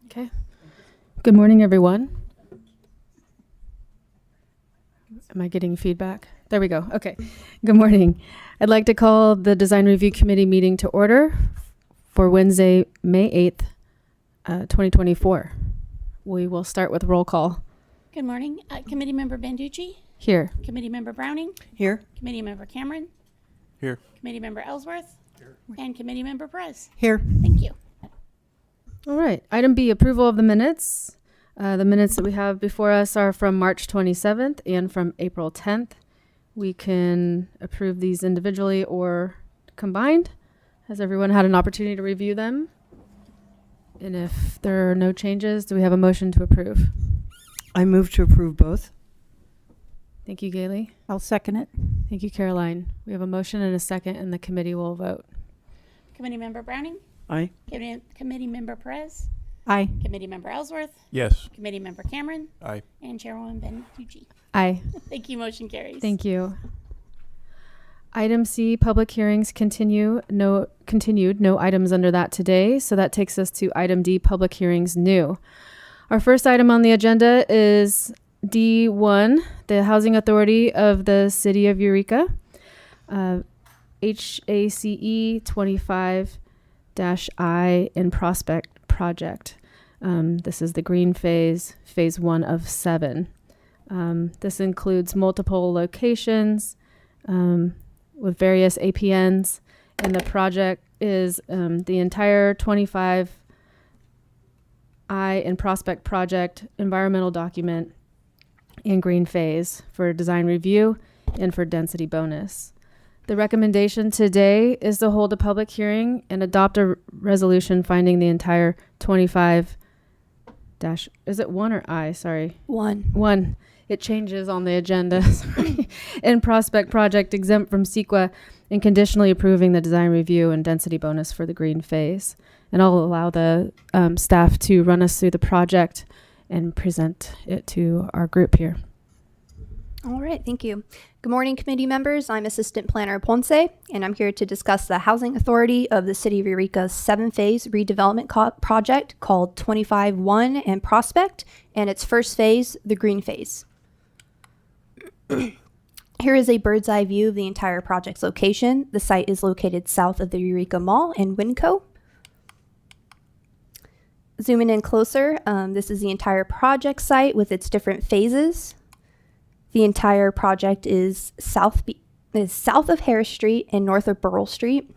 Okay. Good morning, everyone. Am I getting feedback? There we go. Okay. Good morning. I'd like to call the Design Review Committee meeting to order for Wednesday, May 8th, 2024. We will start with roll call. Good morning. Committee Member Banducci, Here. Committee Member Browning, Here. Committee Member Cameron, Here. Committee Member Ellsworth, and Committee Member Perez. Here. Thank you. All right. Item B, approval of the minutes. The minutes that we have before us are from March 27th and from April 10th. We can approve these individually or combined. Has everyone had an opportunity to review them? And if there are no changes, do we have a motion to approve? I move to approve both. Thank you, Gailey. I'll second it. Thank you, Caroline. We have a motion and a second, and the committee will vote. Committee Member Browning, Aye. Committee Member Perez, Aye. Committee Member Ellsworth, Yes. Committee Member Cameron, Aye. and Chairwoman Banducci. Aye. Thank you. Motion carries. Thank you. Item C, public hearings continued. No items under that today. So that takes us to item D, public hearings new. Our first item on the agenda is D1, the Housing Authority of the City of Eureka, HACE 25-I in Prospect Project. This is the green phase 1 of 7. This includes multiple locations with various APNs, and the project is the entire 25I and Prospect Project environmental document and green phase for design review and for density bonus. The recommendation today is to hold a public hearing and adopt a resolution finding the entire 25 dash, is it 1 or I? Sorry. 1. It changes on the agenda. Sorry. And Prospect Project exempt from CEQA and conditionally approving the design review and density bonus for the green phase. And I'll allow the staff to run us through the project and present it to our group here. All right, thank you. Good morning, committee members. I'm Assistant Planner Ponce, and I'm here to discuss the Housing Authority of the City of Eureka's 7-phase redevelopment project called 25-1 and Prospect, and its first phase, the green phase. Here is a bird's eye view of the entire project's location. The site is located south of the Eureka Mall in Winco. Zooming in closer, this is the entire project site with its different phases. The entire project is south of Harris Street and north of Burrell Street,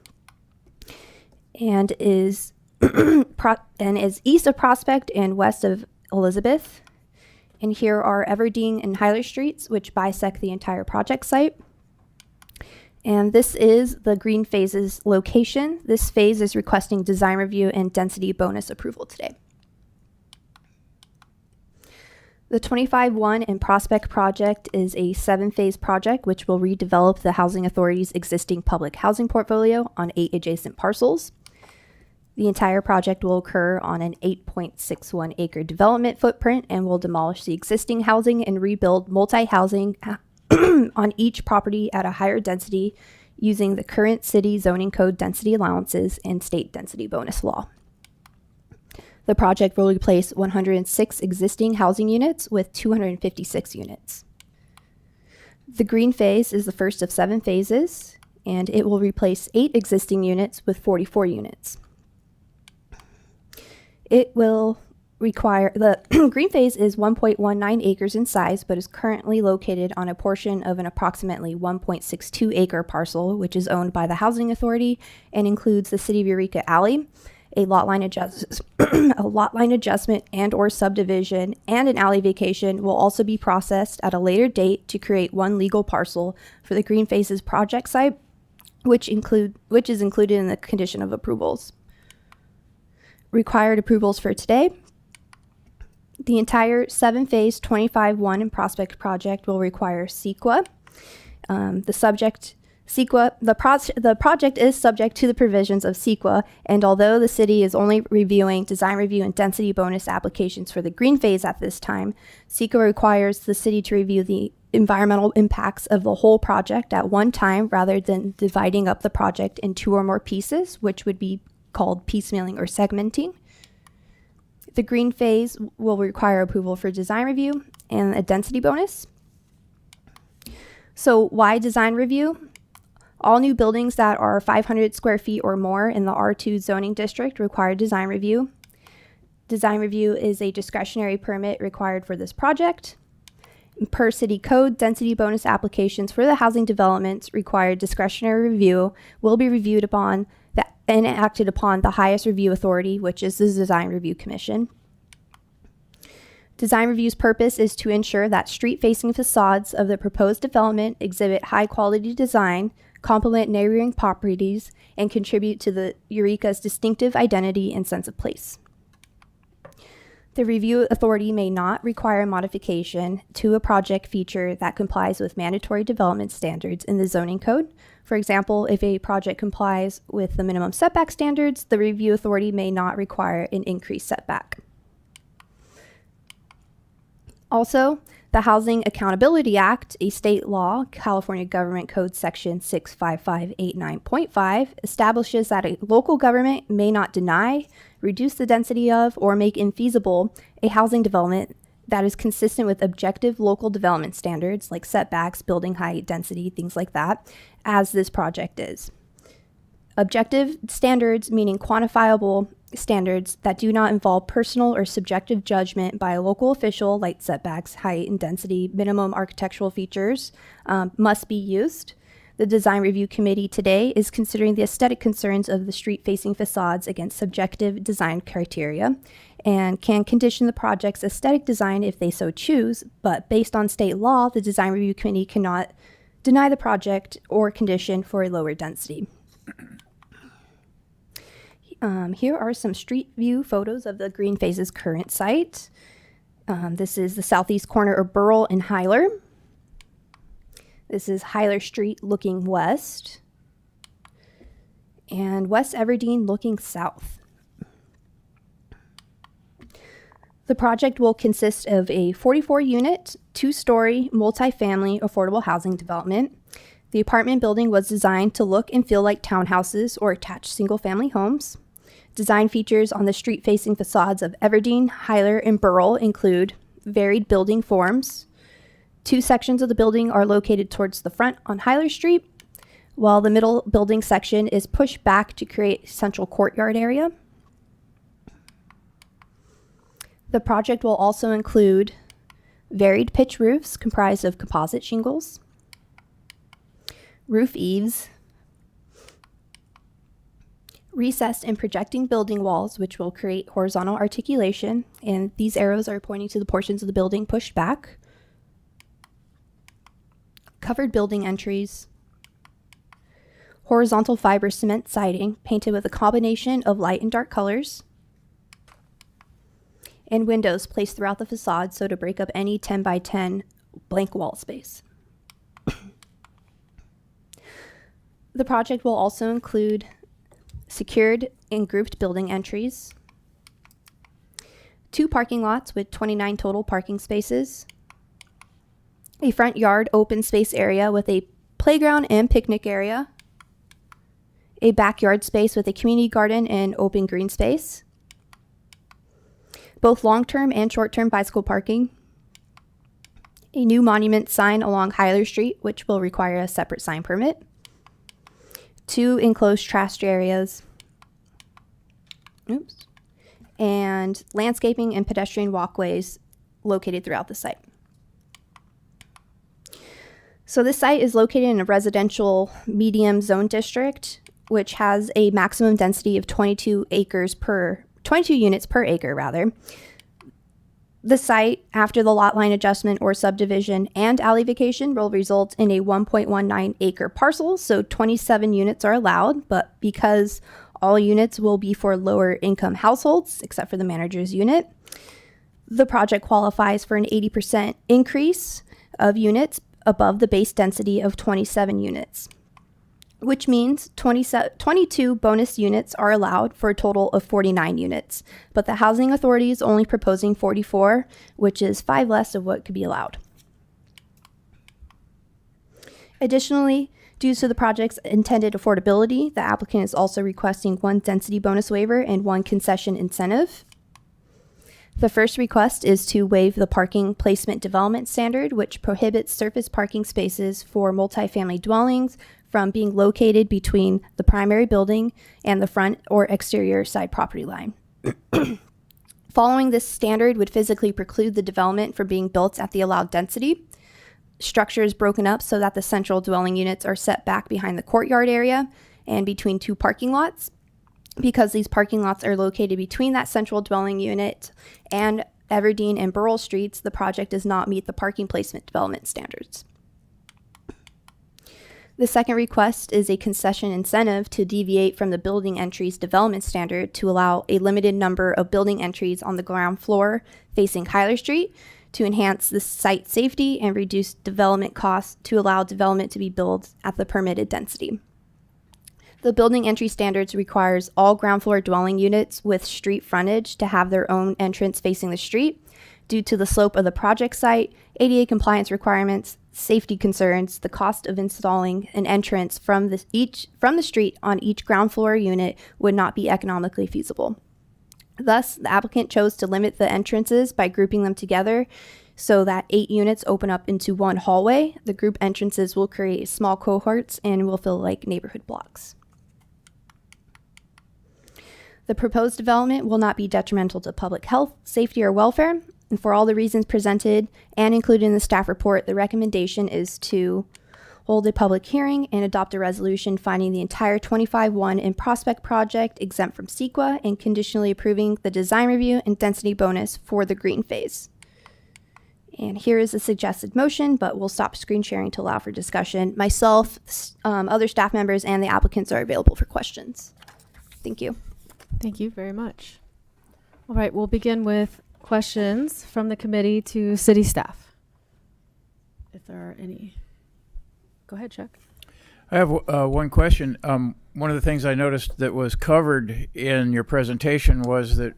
and is east of Prospect and west of Elizabeth. And here are Everdeen and Hyler Streets, which bisect the entire project site. And this is the green phase's location. This phase is requesting design review and density bonus approval today. The 25-1 and Prospect project is a 7-phase project which will redevelop the Housing Authority's existing public housing portfolio on 8 adjacent parcels. The entire project will occur on an 8.61 acre development footprint and will demolish the existing housing and rebuild multi-housing on each property at a higher density using the current city zoning code density allowances and state density bonus law. The project will replace 106 existing housing units with 256 units. The green phase is the first of 7 phases, and it will replace 8 existing units with 44 units. It will require, the green phase is 1.19 acres in size, but is currently located on a portion of an approximately 1.62 acre parcel, which is owned by the Housing Authority and includes the City of Eureka Alley, a lot line adjustment and or subdivision, and an alley vacation will also be processed at a later date to create one legal parcel for the green phases project site, which is included in the condition of approvals. Required approvals for today. The entire 7-phase 25-1 and Prospect project will require CEQA. The project is subject to the provisions of CEQA, and although the city is only reviewing design review and density bonus applications for the green phase at this time, CEQA requires the city to review the environmental impacts of the whole project at one time rather than dividing up the project in 2 or more pieces, which would be called piecemealing or segmenting. The green phase will require approval for design review and a density bonus. So why design review? All new buildings that are 500 square feet or more in the R2 zoning district require design review. Design review is a discretionary permit required for this project. Per city code, density bonus applications for the housing developments required discretionary review will be reviewed upon and acted upon the highest review authority, which is the Design Review Commission. Design review's purpose is to ensure that street-facing facades of the proposed development exhibit high-quality design, complement neighboring properties, and contribute to the Eureka's distinctive identity and sense of place. The review authority may not require modification to a project feature that complies with mandatory development standards in the zoning code. For example, if a project complies with the minimum setback standards, the review authority may not require an increased setback. Also, the Housing Accountability Act, a state law, California Government Code Section 65589.5, establishes that a local government may not deny, reduce the density of, or make infeasible a housing development that is consistent with objective local development standards like setbacks, building height, density, things like that, as this project is. Objective standards meaning quantifiable standards that do not involve personal or subjective judgment by a local official, like setbacks, height, and density, minimum architectural features, must be used. The Design Review Committee today is considering the aesthetic concerns of the street-facing facades against subjective design criteria and can condition the project's aesthetic design if they so choose, but based on state law, the Design Review Committee cannot deny the project or condition for a lower density. Here are some street view photos of the Green Phase's current site. This is the southeast corner of Burrell and Hyler. This is Hyler Street looking west, and West Everdeen looking south. The project will consist of a 44-unit, 2-story, multifamily affordable housing development. The apartment building was designed to look and feel like townhouses or attached single-family homes. Design features on the street-facing facades of Everdeen, Hyler, and Burrell include varied building forms. 2 sections of the building are located towards the front on Hyler Street, while the middle building section is pushed back to create a central courtyard area. The project will also include varied pitch roofs comprised of composite shingles, roof eaves, recessed and projecting building walls, which will create horizontal articulation, and these arrows are pointing to the portions of the building pushed back, covered building entries, horizontal fiber cement siding painted with a combination of light and dark colors, and windows placed throughout the facade so to break up any 10 by 10 blank wall space. The project will also include secured and grouped building entries, 2 parking lots with 29 total parking spaces, a front yard open space area with a playground and picnic area, a backyard space with a community garden and open green space, both long-term and short-term bicycle parking, a new monument sign along Hyler Street, which will require a separate sign permit, 2 enclosed trash areas, and landscaping and pedestrian walkways located throughout the site. So this site is located in a residential medium zone district, which has a maximum density of 22 units per acre. The site, after the lot line adjustment or subdivision and alley vacation, will result in a 1.19 acre parcel, so 27 units are allowed, but because all units will be for lower income households, except for the manager's unit, the project qualifies for an 80% increase of units above the base density of 27 units, which means 22 bonus units are allowed for a total of 49 units, but the Housing Authority is only proposing 44, which is 5 less of what could be allowed. Additionally, due to the project's intended affordability, the applicant is also requesting 1 density bonus waiver and 1 concession incentive. The first request is to waive the parking placement development standard, which prohibits surface parking spaces for multifamily dwellings from being located between the primary building and the front or exterior side property line. Following this standard would physically preclude the development from being built at the allowed density. Structure is broken up so that the central dwelling units are set back behind the courtyard area and between two parking lots. Because these parking lots are located between that central dwelling unit and Everdeen and Burrell Streets, the project does not meet the parking placement development standards. The second request is a concession incentive to deviate from the building entries development standard to allow a limited number of building entries on the ground floor facing Hyler Street to enhance the site safety and reduce development costs to allow development to be built at the permitted density. The building entry standards requires all ground floor dwelling units with street frontage to have their own entrance facing the street. Due to the slope of the project site, ADA compliance requirements, safety concerns, the cost of installing an entrance from the street on each ground floor unit would not be economically feasible. Thus, the applicant chose to limit the entrances by grouping them together so that 8 units open up into one hallway. The group entrances will create small cohorts and will feel like neighborhood blocks. The proposed development will not be detrimental to public health, safety, or welfare. And for all the reasons presented and included in the staff report, the recommendation is to hold a public hearing and adopt a resolution finding the entire 25-1 in Prospect project exempt from CEQA and conditionally approving the design review and density bonus for the green phase. And here is a suggested motion, but we'll stop screen sharing to allow for discussion. Myself, other staff members, and the applicants are available for questions. Thank you. Thank you very much. All right, we'll begin with questions from the committee to city staff, if there are any. Go ahead, Chuck. I have one question. One of the things I noticed that was covered in your presentation was that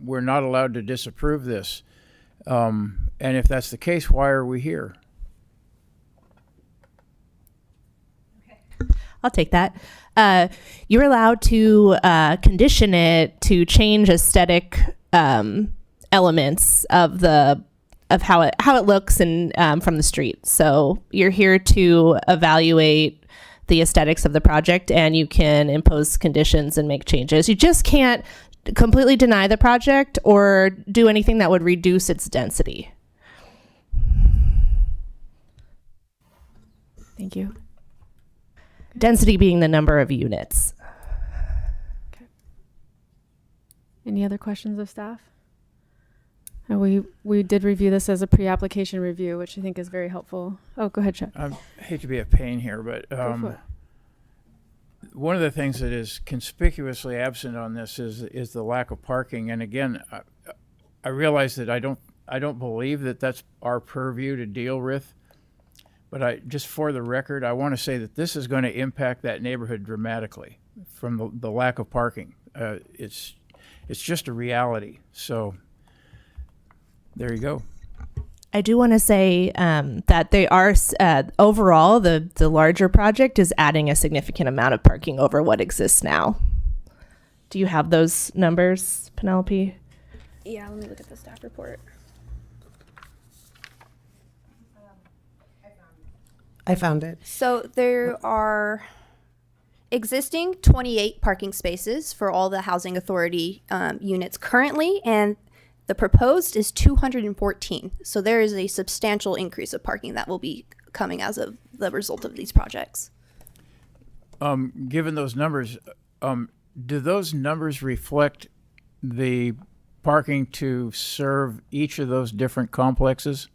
we're not allowed to disapprove this. And if that's the case, why are we here? I'll take that. You're allowed to condition it to change aesthetic elements of how it looks and from the street. So you're here to evaluate the aesthetics of the project, and you can impose conditions and make changes. You just can't completely deny the project or do anything that would reduce its density. Thank you. Density being the number of units. Any other questions of staff? We did review this as a pre-application review, which I think is very helpful. Oh, go ahead, Chuck. I hate to be a pain here, but Go for it. one of the things that is conspicuously absent on this is the lack of parking. And again, I realize that I don't believe that that's our purview to deal with. But just for the record, I want to say that this is going to impact that neighborhood dramatically from the lack of parking. It's just a reality. So there you go. I do want to say that they are overall the larger project is adding a significant amount of parking over what exists now. Do you have those numbers, Penelope? Yeah, let me look at the staff report. I found it. So there are existing 28 parking spaces for all the housing authority units currently, and the proposed is 214. So there is a substantial increase of parking that will be coming as of the result of these projects. Given those numbers, do those numbers reflect the parking to serve each of those different complexes?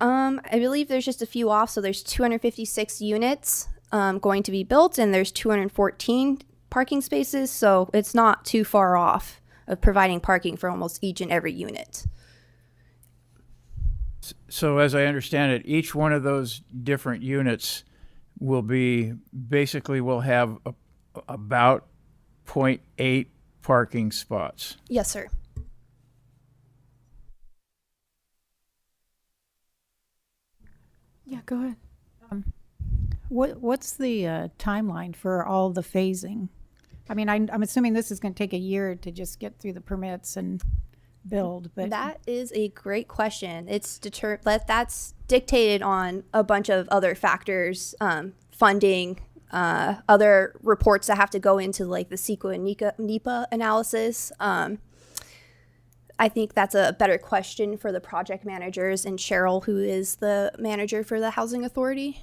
I believe there's just a few off. So there's 256 units going to be built, and there's 214 parking spaces. So it's not too far off of providing parking for almost each and every unit. So as I understand it, each one of those different units will have about 0.8 parking spots. Yes, sir. Yeah, go ahead. What's the timeline for all the phasing? I mean, I'm assuming this is going to take a year to just get through the permits and build, but That is a great question. That's dictated on a bunch of other factors, funding, other reports that have to go into like the CEQA and NEPA analysis. I think that's a better question for the project managers and Cheryl, who is the manager for the Housing Authority.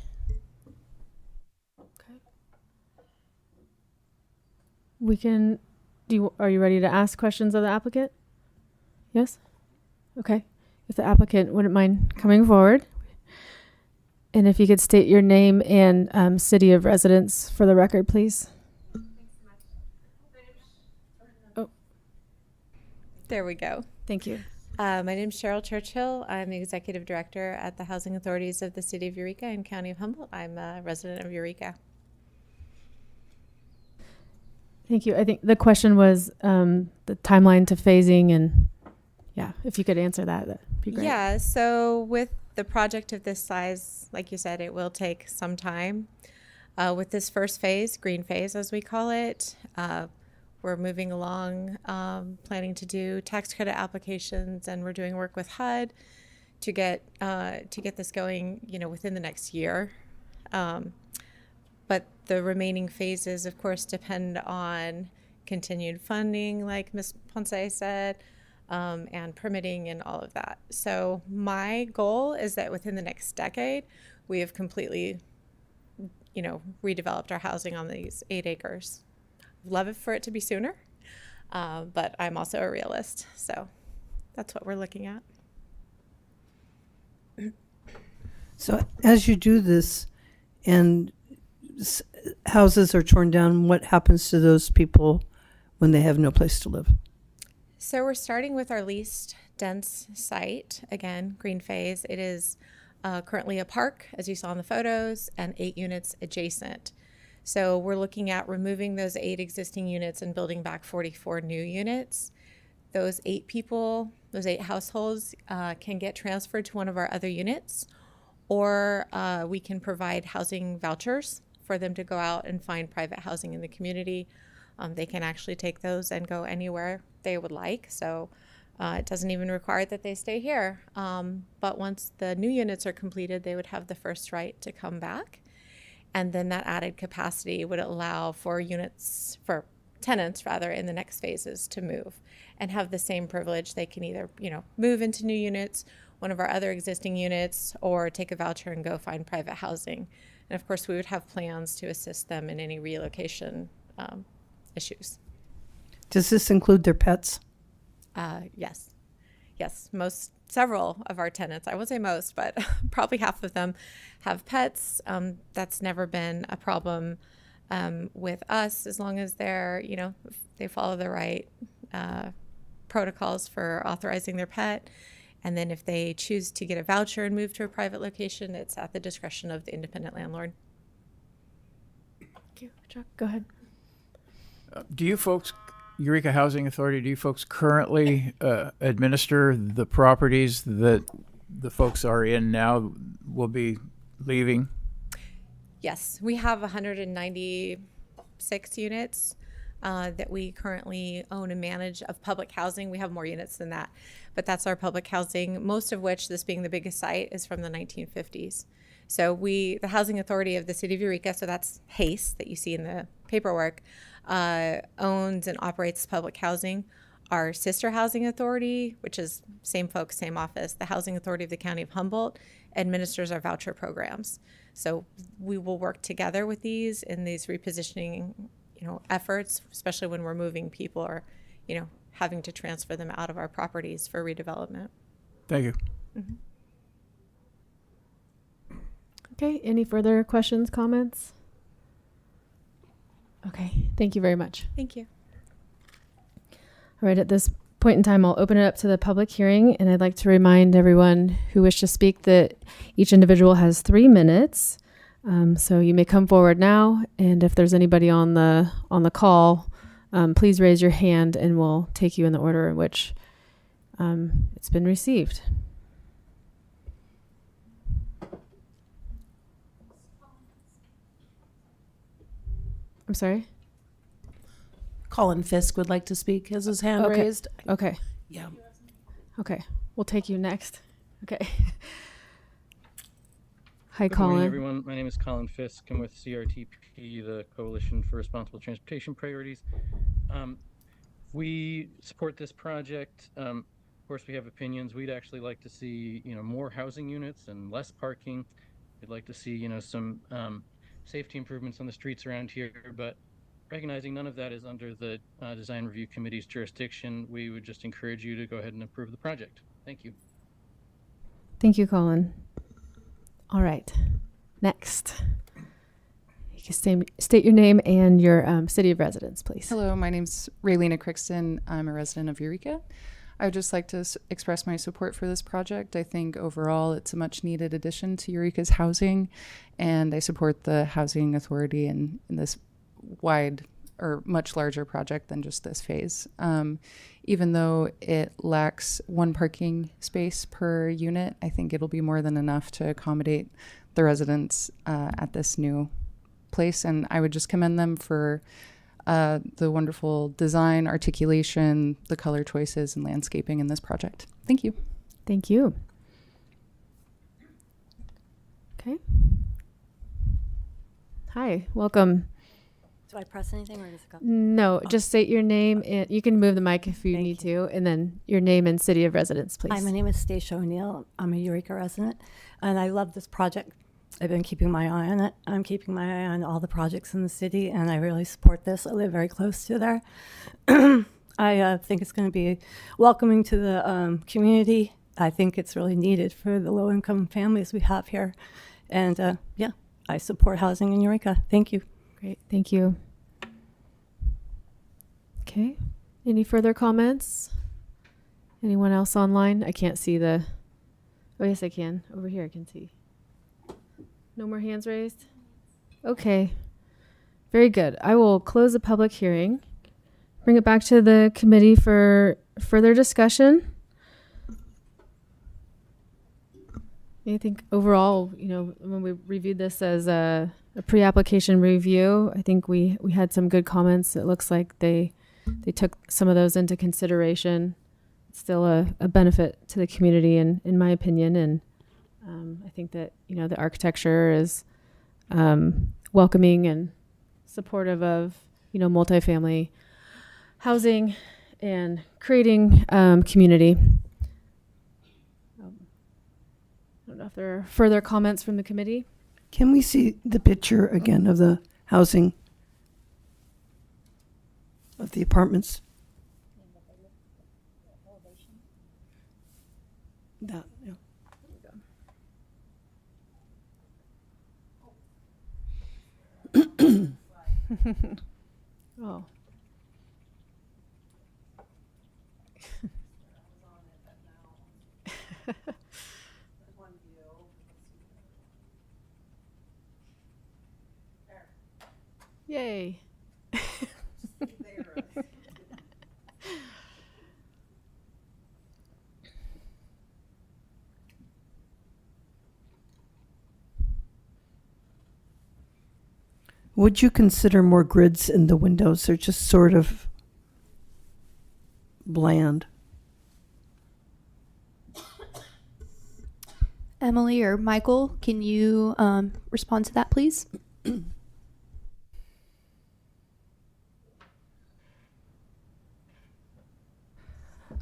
Are you ready to ask questions of the applicant? Yes? Okay. If the applicant wouldn't mind coming forward. And if you could state your name and city of residence for the record, please. There we go. Thank you. My name is Cheryl Churchill. I'm the Executive Director at the Housing Authorities of the City of Eureka and County of Humboldt. I'm a resident of Eureka. Thank you. I think the question was the timeline to phasing, and yeah, if you could answer that, that'd be great. Yeah, so with the project of this size, like you said, it will take some time. With this first phase, green phase as we call it, we're moving along, planning to do tax credit applications, and we're doing work with HUD to get this going, within the next year. But the remaining phases, of course, depend on continued funding, like Ms. Ponce said, and permitting and all of that. So my goal is that within the next decade, we have completely, redeveloped our housing on these 8 acres. Love it for it to be sooner, but I'm also a realist, so that's what we're looking at. So as you do this and houses are torn down, what happens to those people when they have no place to live? So we're starting with our least dense site, again, green phase. It is currently a park, as you saw in the photos, and 8 units adjacent. So we're looking at removing those 8 existing units and building back 44 new units. Those 8 people, those 8 households can get transferred to one of our other units, or we can provide housing vouchers for them to go out and find private housing in the community. They can actually take those and go anywhere they would like. So it doesn't even require that they stay here. But once the new units are completed, they would have the first right to come back. And then that added capacity would allow for tenants in the next phases to move and have the same privilege. They can either, move into new units, one of our other existing units, or take a voucher and go find private housing. And of course, we would have plans to assist them in any relocation issues. Does this include their pets? Yes. Several of our tenants, I won't say most, but probably half of them have pets. That's never been a problem with us, as long as they follow the right protocols for authorizing their pet. And then if they choose to get a voucher and move to a private location, it's at the discretion of the independent landlord. Thank you. Chuck, go ahead. Do you folks, Eureka Housing Authority, do you folks currently administer the properties that the folks are in now will be leaving? Yes, we have 196 units that we currently own and manage of public housing. We have more units than that, but that's our public housing, most of which, this being the biggest site, is from the 1950s. So the Housing Authority of the City of Eureka, so that's HACE that you see in the paperwork, owns and operates public housing. Our sister housing authority, which is same folks, same office, the Housing Authority of the County of Humboldt, administers our voucher programs. So we will work together with these in these repositioning efforts, especially when we're moving people or, having to transfer them out of our properties for redevelopment. Thank you. Mm-hmm. Okay, any further questions, comments? Okay, thank you very much. Thank you. All right, at this point in time, I'll open it up to the public hearing, and I'd like to remind everyone who wish to speak that each individual has 3 minutes. So you may come forward now, and if there's anybody on the call, please raise your hand, and we'll take you in the order in which it's been received. I'm sorry? Colin Fisk would like to speak. Has his hand Okay. raised? Okay. Yeah. Okay. We'll take you next. Okay. Hi, Good morning, Colin. everyone. My name is Colin Fisk. I'm with CRTP, the Coalition for Responsible Transportation Priorities. We support this project. Of course, we have opinions. We'd actually like to see, more housing units and less parking. We'd like to see, some safety improvements on the streets around here. But recognizing none of that is under the Design Review Committee's jurisdiction, we would just encourage you to go ahead and approve the project. Thank you. Thank you, Colin. All right. Next. You can state your name and your city of residence, please. Hello, my name's Raylena Crixton. I'm a resident of Eureka. I would just like to express my support for this project. I think overall it's a much needed addition to Eureka's housing, and I support the Housing Authority in this wide or much larger project than just this phase. Even though it lacks one parking space per unit, I think it'll be more than enough to accommodate the residents at this new place. And I would just commend them for the wonderful design, articulation, the color choices, and landscaping in this project. Thank you. Thank you. Okay. Hi, welcome. Do I press anything or does it go? No, just state your name and you can move the mic if you need to, and then your name and city of residence, please. Hi, my name is Stacia O'Neill. I'm a Eureka resident, and I love this project. I've been keeping my eye on it. I'm keeping my eye on all the projects in the city, and I really support this. I live very close to there. I think it's going to be welcoming to the community. I think it's really needed for the low-income families we have here. And yeah, I support housing in Eureka. Thank you. Great, thank you. Okay, any further comments? Anyone else online? I can't see the, oh yes I can, over here I can see. No more hands raised? Okay, very good. I will close the public hearing, bring it back to the committee for further discussion. I think overall, when we reviewed this as a pre-application review, I think we had some good comments. It looks like they took some of those into consideration. It's still a benefit to the community, in my opinion, and I think that the architecture is welcoming and supportive of multifamily housing and creating community. I don't know if there are further comments from the committee. Can we see the picture again of the housing, of the apartments? That, yeah. Oh. Yay. Would you consider more grids in the windows? They're just sort of bland. Emily or Michael, can you respond to that, please?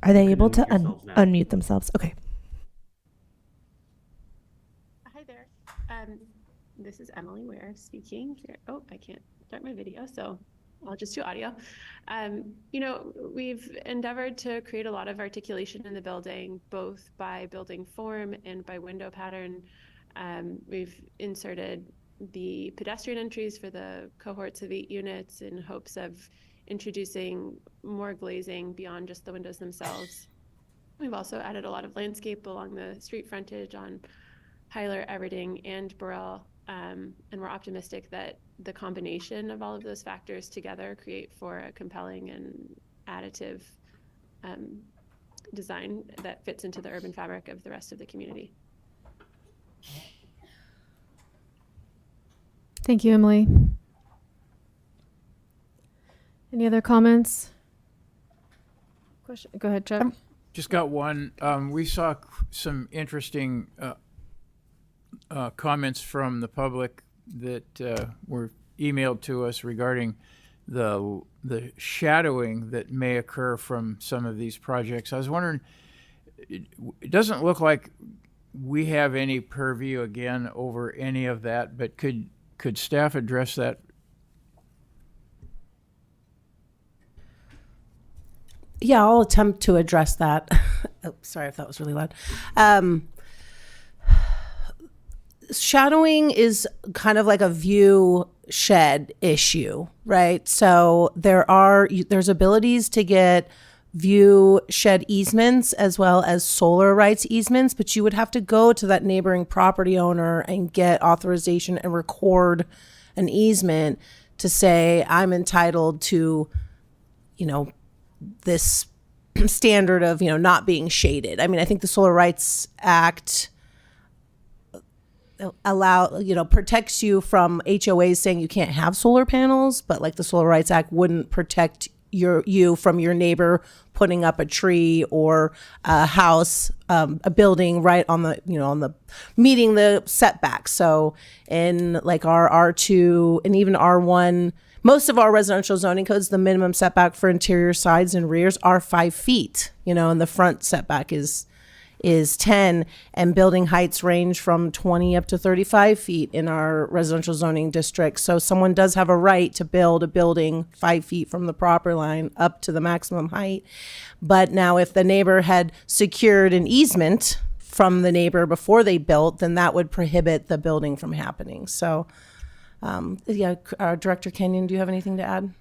Are they able to unmute themselves? Okay. Hi there. This is Emily Ware speaking here. Oh, I can't start my video, so I'll just do audio. We've endeavored to create a lot of articulation in the building, both by building form and by window pattern. We've inserted the pedestrian entries for the cohorts of 8 units in hopes of introducing more glazing beyond just the windows themselves. We've also added a lot of landscape along the street frontage on Hyler, Everding, and Burrell, and we're optimistic that the combination of all of those factors together create for a compelling and additive design that fits into the urban fabric of the rest of the community. Thank you, Emily. Any other comments? Question? Go ahead, Chuck. Just got one. We saw some interesting comments from the public that were emailed to us regarding the shadowing that may occur from some of these projects. I was wondering, it doesn't look like we have any purview again over any of that, but could staff address that? Yeah, I'll attempt to address that. Oh, sorry if that was really loud. Shadowing is kind of like a view shed issue, right? So there's abilities to get view shed easements as well as solar rights easements, but you would have to go to that neighboring property owner and get authorization and record an easement to say, I'm entitled to, this standard of, not being shaded. I mean, I think the Solar Rights Act protects you from HOAs saying you can't have solar panels, but like the Solar Rights Act wouldn't protect you from your neighbor putting up a tree or a house, a building right on the meeting the setback. So in like our R2 and even R1, most of our residential zoning codes, the minimum setback for interior sides and rears are 5 feet, and the front setback is 10, and building heights range from 20 up to 35 feet in our residential zoning district. So someone does have a right to build a building 5 feet from the property line up to the maximum height. But now if the neighbor had secured an easement from the neighbor before they built, then that would prohibit the building from happening. So Director Kenyon, do you have anything to add?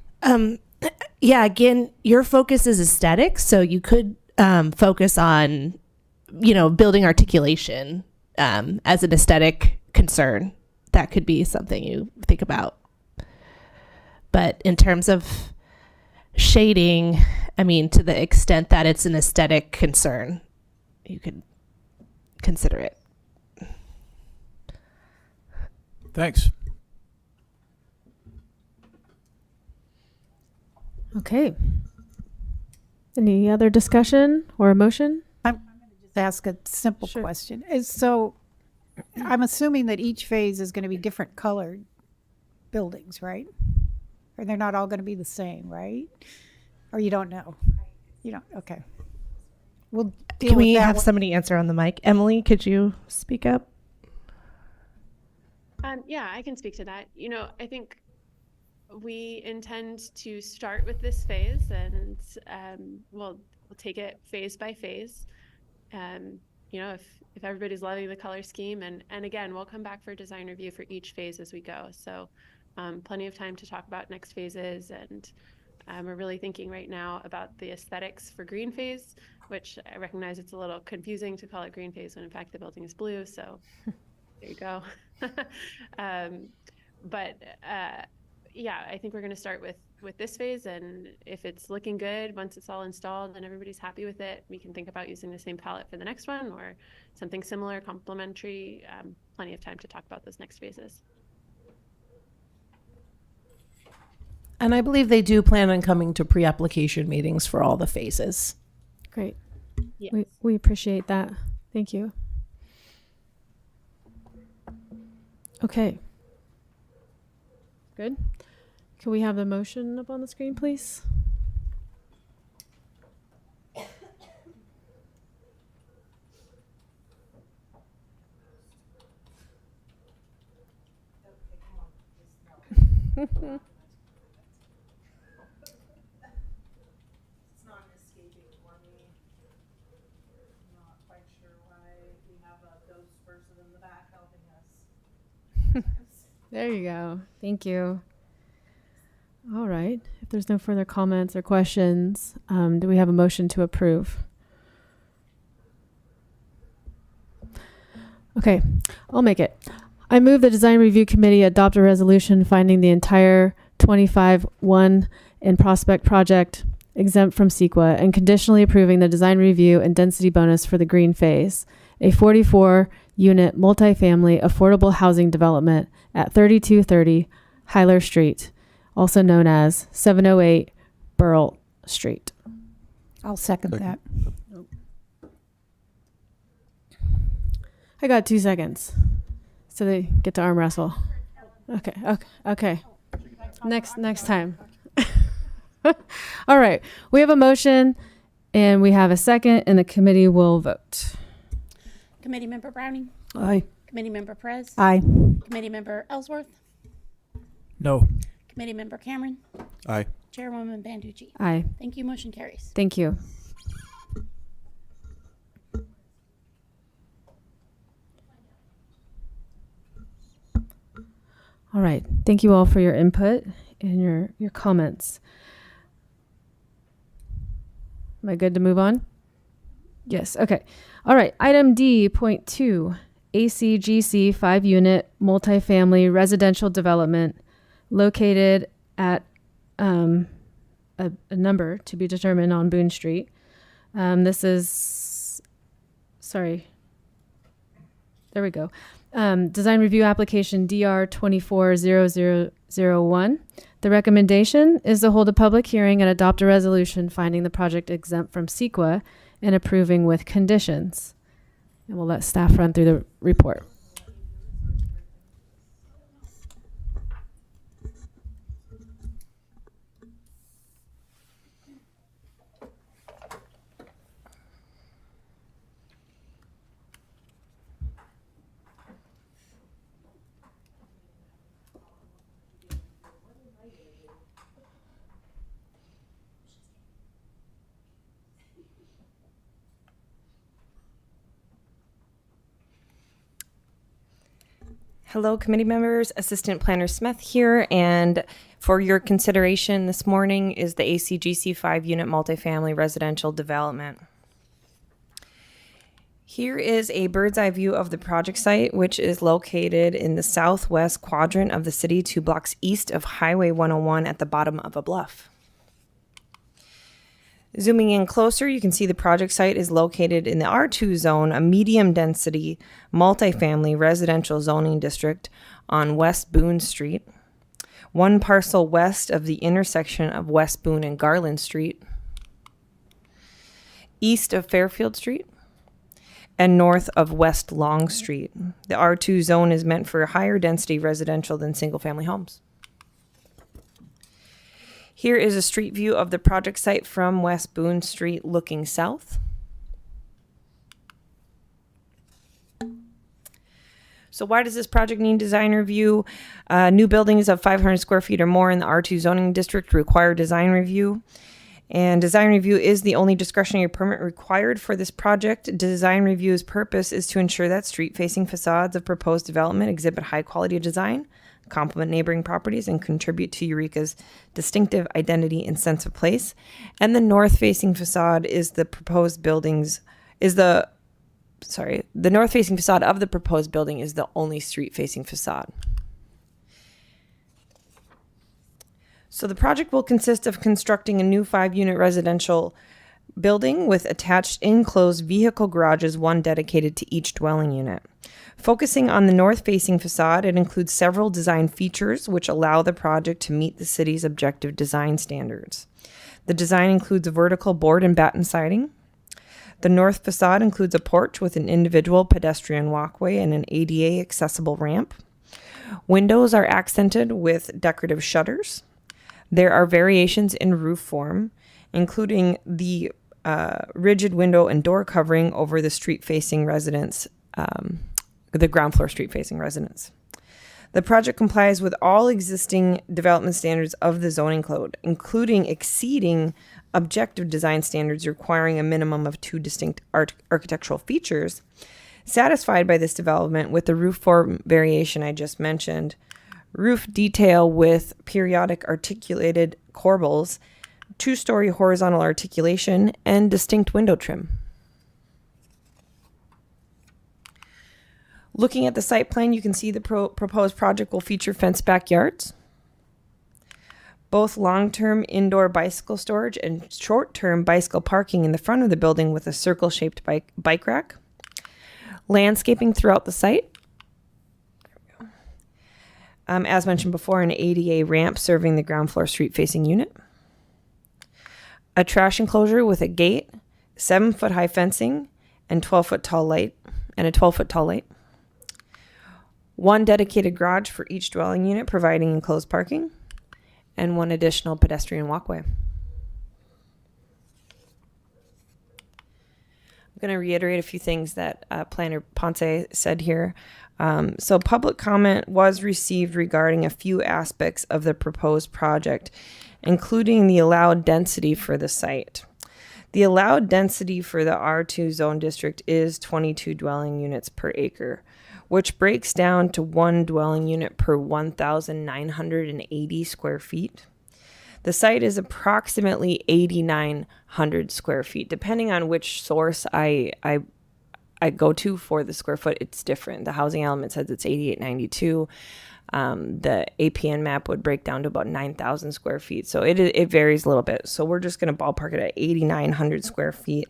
Yeah, again, your focus is aesthetics, so you could focus on building articulation as an aesthetic concern. That could be something you think about. But in terms of shading, I mean, to the extent that it's an aesthetic concern, you could consider it. Thanks. Okay. Any other discussion or a motion? I'm going to just ask a simple question. So I'm assuming that each phase is going to be different colored buildings, right? Or they're not all going to be the same, right? Or you don't know? You don't? Okay. We'll deal Can with we that have one. somebody answer on the mic? Emily, could you speak up? Yeah, I can speak to that. I think we intend to start with this phase, and we'll take it phase by phase. If everybody's loving the color scheme, and again, we'll come back for a design review for each phase as we go. So plenty of time to talk about next phases, and we're really thinking right now about the aesthetics for green phase, which I recognize it's a little confusing to call it green phase when in fact the building is blue. So there you go. Yeah, I think we're going to start with this phase, and if it's looking good, once it's all installed and everybody's happy with it, we can think about using the same palette for the next one or something similar, complementary. Plenty of time to talk about those next phases. And I believe they do plan on coming to pre-application meetings for all the phases. Great. Yes. We appreciate that. Thank you. Okay. Good. Can we have the motion up on the screen, please? There you go. Thank you. All right. If there's no further comments or questions, do we have a motion to approve? Okay, I'll make it. I move the Design Review Committee adopt a resolution finding the entire 25-1 in Prospect project exempt from CEQA and conditionally approving the design review and density bonus for the green phase, a 44-unit multifamily affordable housing development at 3230 Hyler Street, also known as 708 Burl Street. I'll second that. I got 2 seconds. So they get to arm wrestle. Okay. Next time. All right. We have a motion and we have a second, and the committee will vote. Committee Member Browning, Aye. Committee Member Perez, Aye. Committee Member Ellsworth, No. Committee Member Cameron, Aye. Chairwoman Banducci. Aye. Thank you. Motion carries. Thank you. All right. Thank you all for your input and your comments. Am I good to move on? Yes. Okay. All right. Item D.2, ACGC 5-unit multifamily residential development located at a number to be determined on Boone Street. This is, sorry. There we go. Design review application DR 240001. The recommendation is to hold a public hearing and adopt a resolution finding the project exempt from CEQA and approving with conditions. And we'll let staff run through the report. Hello, committee members. Assistant Planner Smith here, and for your consideration this morning is the ACGC 5-unit multifamily residential development. Here is a bird's eye view of the project site, which is located in the southwest quadrant of the city, 2 blocks east of Highway 101 at the bottom of a bluff. Zooming in closer, you can see the project site is located in the R2 zone, a medium-density multifamily residential zoning district on West Boone Street, 1 parcel west of the intersection of West Boone and Garland Street, east of Fairfield Street, and north of West Long Street. The R2 zone is meant for higher density residential than single-family homes. Here is a street view of the project site from West Boone Street looking south. So why does this project need design review? New buildings of 500 square feet or more in the R2 zoning district require design review. And design review is the only discretionary permit required for this project. Design review's purpose is to ensure that street-facing facades of proposed development exhibit high quality of design, complement neighboring properties, and contribute to Eureka's distinctive identity and sense of place. And the north-facing facade is the proposed buildings the north-facing facade of the proposed building is the only street-facing facade. So the project will consist of constructing a new 5-unit residential building with attached enclosed vehicle garages, 1 dedicated to each dwelling unit. Focusing on the north-facing facade, it includes several design features which allow the project to meet the city's objective design standards. The design includes a vertical board and batten siding. The north facade includes a porch with an individual pedestrian walkway and an ADA accessible ramp. Windows are accented with decorative shutters. There are variations in roof form, including the rigid window and door covering over the street-facing residence, the ground floor street-facing residence. The project complies with all existing development standards of the zoning code, including exceeding objective design standards requiring a minimum of 2 distinct architectural features. Satisfied by this development with the roof form variation I just mentioned, roof detail with periodic articulated corbels, 2-story horizontal articulation, and distinct window trim. Looking at the site plan, you can see the proposed project will feature fenced backyards, both long-term indoor bicycle storage and short-term bicycle parking in the front of the building with a circle-shaped bike rack, landscaping throughout the site, as mentioned before, an ADA ramp serving the ground floor street-facing unit. a trash enclosure with a gate, 7-foot high fencing, and 12-foot tall light, and a 12-foot tall light. 1 dedicated garage for each dwelling unit, providing enclosed parking, and 1 additional pedestrian walkway. I'm going to reiterate a few things that Planner Ponce said here. So public comment was received regarding a few aspects of the proposed project, including the allowed density for the site. The allowed density for the R2 zone district is 22 dwelling units per acre, which breaks down to 1 dwelling unit per 1,980 square feet. The site is approximately 8,900 square feet. Depending on which source I go to for the square foot, it's different. The housing element says it's 8,892. The APN map would break down to about 9,000 square feet. So it varies a little bit. So we're just going to ballpark it at 8,900 square feet,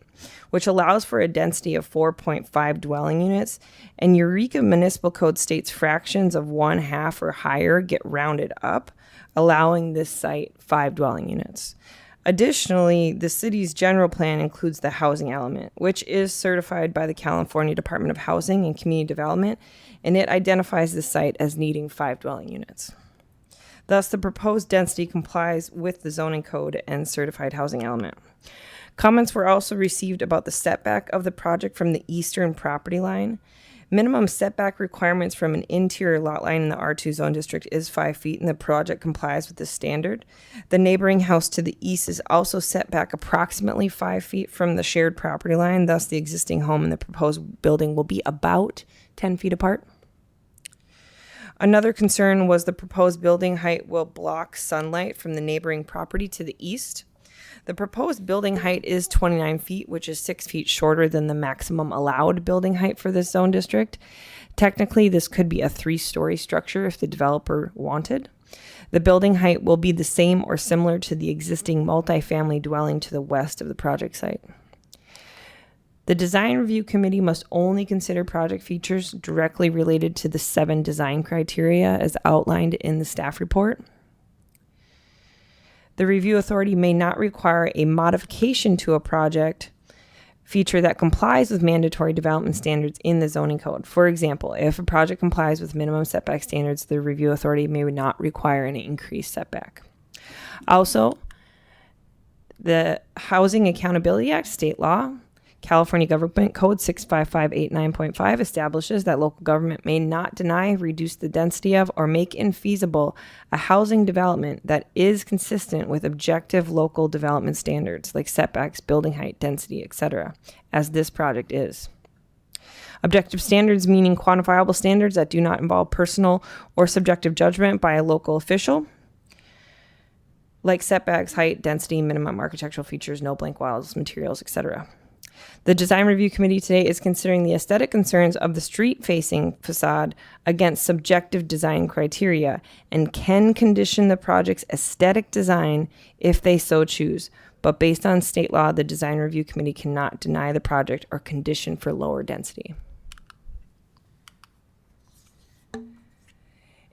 which allows for a density of 4.5 dwelling units. And Eureka Municipal Code states fractions of 1/2 or higher get rounded up, allowing this site 5 dwelling units. Additionally, the city's general plan includes the housing element, which is certified by the California Department of Housing and Community Development, and it identifies the site as needing 5 dwelling units. Thus, the proposed density complies with the zoning code and certified housing element. Comments were also received about the setback of the project from the eastern property line. Minimum setback requirements from an interior lot line in the R2 zone district is 5 feet, and the project complies with this standard. The neighboring house to the east is also set back approximately 5 feet from the shared property line. Thus, the existing home and the proposed building will be about 10 feet apart. Another concern was the proposed building height will block sunlight from the neighboring property to the east. The proposed building height is 29 feet, which is 6 feet shorter than the maximum allowed building height for this zone district. Technically, this could be a 3-story structure if the developer wanted. The building height will be the same or similar to the existing multifamily dwelling to the west of the project site. The Design Review Committee must only consider project features directly related to the 7 design criteria as outlined in the staff report. The review authority may not require a modification to a project feature that complies with mandatory development standards in the zoning code. For example, if a project complies with minimum setback standards, the review authority may not require an increased setback. Also, the Housing Accountability Act, state law, California Government Code 65589.5 establishes that local government may not deny, reduce the density of, or make infeasible a housing development that is consistent with objective local development standards like setbacks, building height, density, etc., as this project is. Objective standards meaning quantifiable standards that do not involve personal or subjective judgment by a local official, like setbacks, height, density, minimum architectural features, no blank walls, materials, etc. The Design Review Committee today is considering the aesthetic concerns of the street-facing facade against subjective design criteria and can condition the project's aesthetic design if they so choose. But based on state law, the Design Review Committee cannot deny the project or condition for lower density.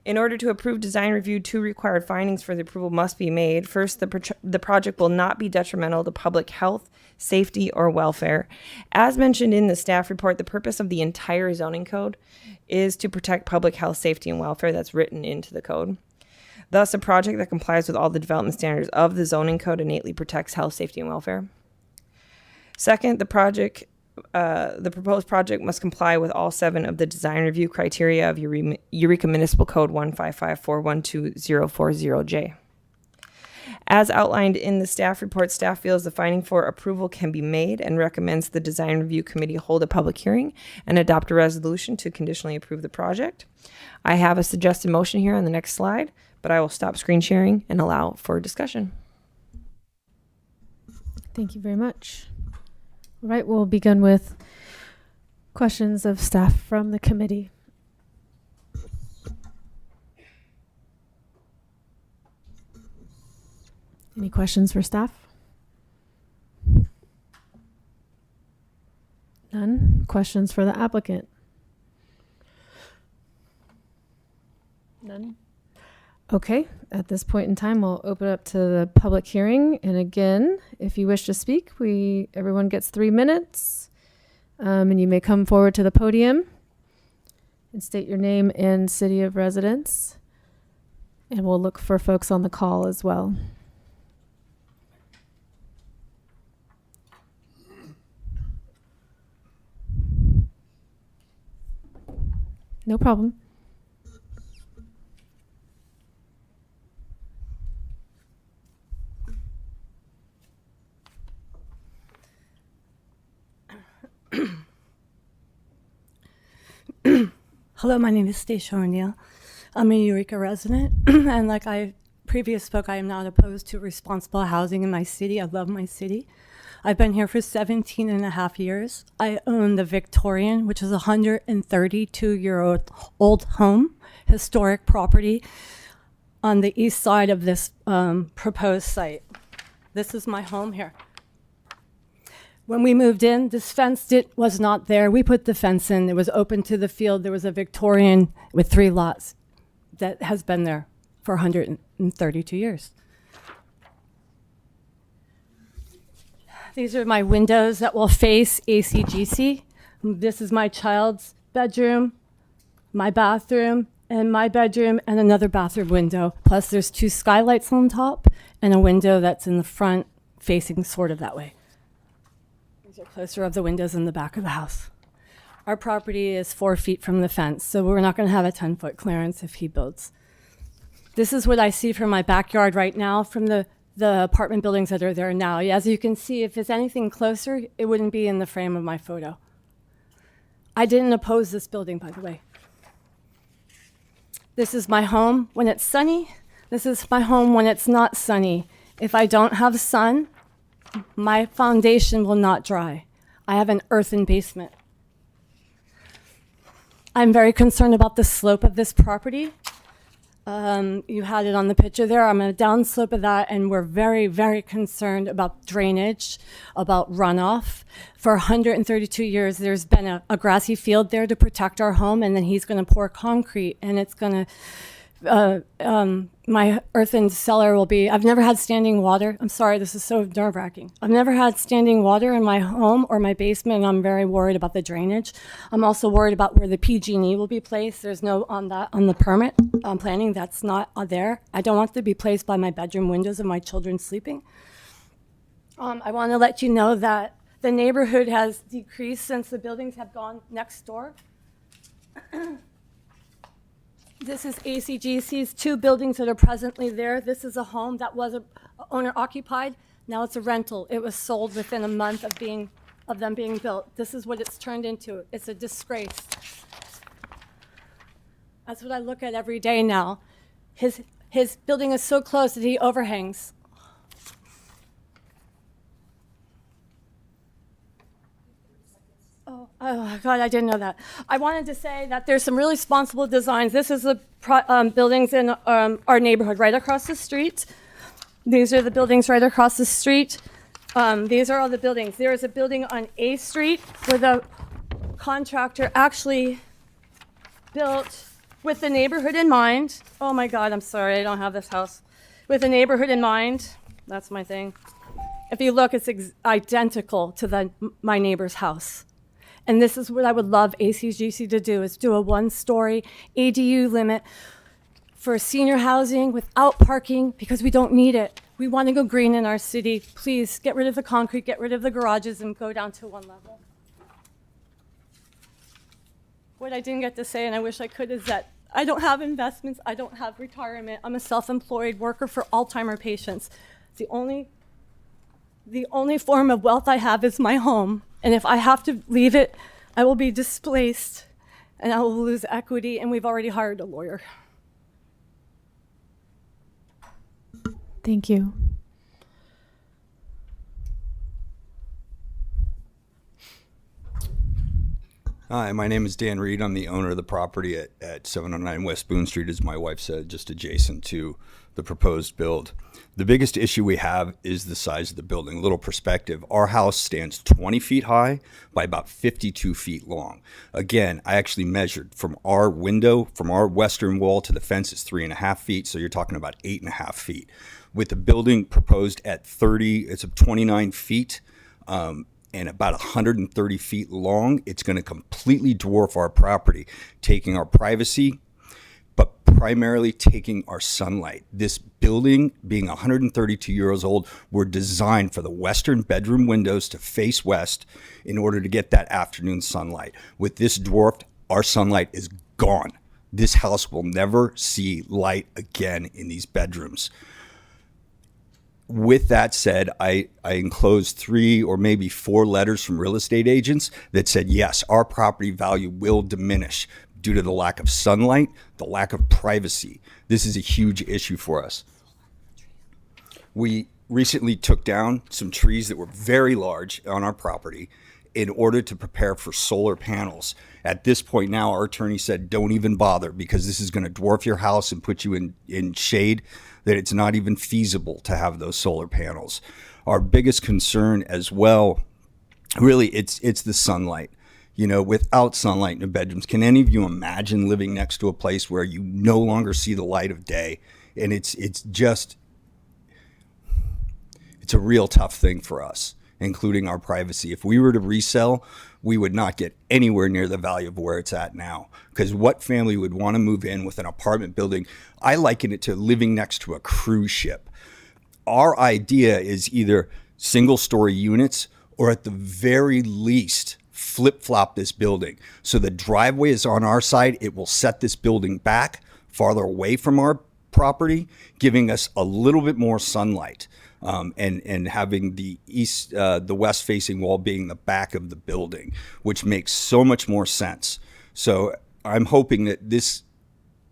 In order to approve design review, 2 required findings for the approval must be made. First, the project will not be detrimental to public health, safety, or welfare. As mentioned in the staff report, the purpose of the entire zoning code is to protect public health, safety, and welfare. That's written into the code. Thus, a project that complies with all the development standards of the zoning code innately protects health, safety, and welfare. Second, the proposed project must comply with all 7 of the design review criteria of Eureka Municipal Code 155412040J. As outlined in the staff report, staff feels the finding for approval can be made and recommends the Design Review Committee hold a public hearing and adopt a resolution to conditionally approve the project. I have a suggested motion here on the next slide, but I will stop screen sharing and allow for discussion. Thank you very much. All right, we'll begin with questions of staff from the committee. Any questions for staff? None. Questions for the applicant? None. Okay, at this point in time, we'll open up to the public hearing. And again, if you wish to speak, everyone gets 3 minutes. And you may come forward to the podium and state your name and city of residence. And we'll look for folks on the call as well. No problem. Hello, my name is Stacia O'Neill. I'm a Eureka resident, and like I previous spoke, I am not opposed to responsible housing in my city. I love my city. I've been here for 17 and a half years. I own the Victorian, which is a 132-year-old home, historic property on the east side of this proposed site. This is my home here. When we moved in, this fence was not there. We put the fence in. It was open to the field. There was a Victorian with 3 lots that has been there for 132 years. These are my windows that will face ACGC. This is my child's bedroom, my bathroom, and my bedroom, and another bathroom window. Plus there's 2 skylights on top and a window that's in the front facing sort of that way. These are closer of the windows in the back of the house. Our property is 4 feet from the fence, so we're not going to have a 10-foot clearance if he builds. This is what I see from my backyard right now from the apartment buildings that are there now. As you can see, if it's anything closer, it wouldn't be in the frame of my photo. I didn't oppose this building, by the way. This is my home when it's sunny. This is my home when it's not sunny. If I don't have sun, my foundation will not dry. I have an earthen basement. I'm very concerned about the slope of this property. You had it on the picture there. I'm on a downslope of that, and we're very, very concerned about drainage, about runoff. For 132 years, there's been a grassy field there to protect our home, and then he's going to pour concrete, and it's going to my earthen cellar will be, I've never had standing water. I'm sorry, this is so nerve-wracking. I've never had standing water in my home or my basement, and I'm very worried about the drainage. I'm also worried about where the PG&E will be placed. There's no on the permit planning, that's not there. I don't want it to be placed by my bedroom windows of my children sleeping. I want to let you know that the neighborhood has decreased since the buildings have gone next door. This is ACGC's 2 buildings that are presently there. This is a home that was owner occupied. Now it's a rental. It was sold within a month of them being built. This is what it's turned into. It's a disgrace. That's what I look at every day now. His building is so close that he overhangs. Oh, God, I didn't know that. I wanted to say that there's some really responsible designs. This is the buildings in our neighborhood right across the street. These are the buildings right across the street. These are all the buildings. There is a building on A Street where the contractor actually built with the neighborhood in mind. Oh my God, I'm sorry, I don't have this house. With the neighborhood in mind, that's my thing. If you look, it's identical to my neighbor's house. And this is what I would love ACGC to do, is do a 1-story ADU limit for senior housing without parking, because we don't need it. We want to go green in our city. Please get rid of the concrete, get rid of the garages, and go down to 1 level. What I didn't get to say, and I wish I could, is that I don't have investments, I don't have retirement. I'm a self-employed worker for Alzheimer patients. The only form of wealth I have is my home. And if I have to leave it, I will be displaced and I will lose equity, and we've already hired a lawyer. Thank you. Hi, my name is Dan Reed. I'm the owner of the property at 709 West Boone Street, as my wife said, just adjacent to the proposed build. The biggest issue we have is the size of the building. A little perspective, our house stands 20 feet high by about 52 feet long. Again, I actually measured from our window, from our western wall to the fence is 3.5 feet, so you're talking about 8.5 feet. With the building proposed at 29 feet, and about 130 feet long, it's going to completely dwarf our property, taking our privacy, but primarily taking our sunlight. This building, being 132 years old, were designed for the western bedroom windows to face west in order to get that afternoon sunlight. With this dwarfed, our sunlight is gone. This house will never see light again in these bedrooms. With that said, I enclosed 3 or maybe 4 letters from real estate agents that said, yes, our property value will diminish due to the lack of sunlight, the lack of privacy. This is a huge issue for us. We recently took down some trees that were very large on our property in order to prepare for solar panels. At this point now, our attorney said, don't even bother, because this is going to dwarf your house and put you in shade, that it's not even feasible to have those solar panels. Our biggest concern as well, really, it's the sunlight. You know, without sunlight in the bedrooms, can any of you imagine living next to a place where you no longer see the light of day? And it's a real tough thing for us, including our privacy. If we were to resell, we would not get anywhere near the value of where it's at now. Because what family would want to move in with an apartment building? I liken it to living next to a cruise ship. Our idea is either single-story units or at the very least flip-flop this building. So the driveway is on our side. It will set this building back farther away from our property, giving us a little bit more sunlight. And having the west facing wall being the back of the building, which makes so much more sense. So I'm hoping that this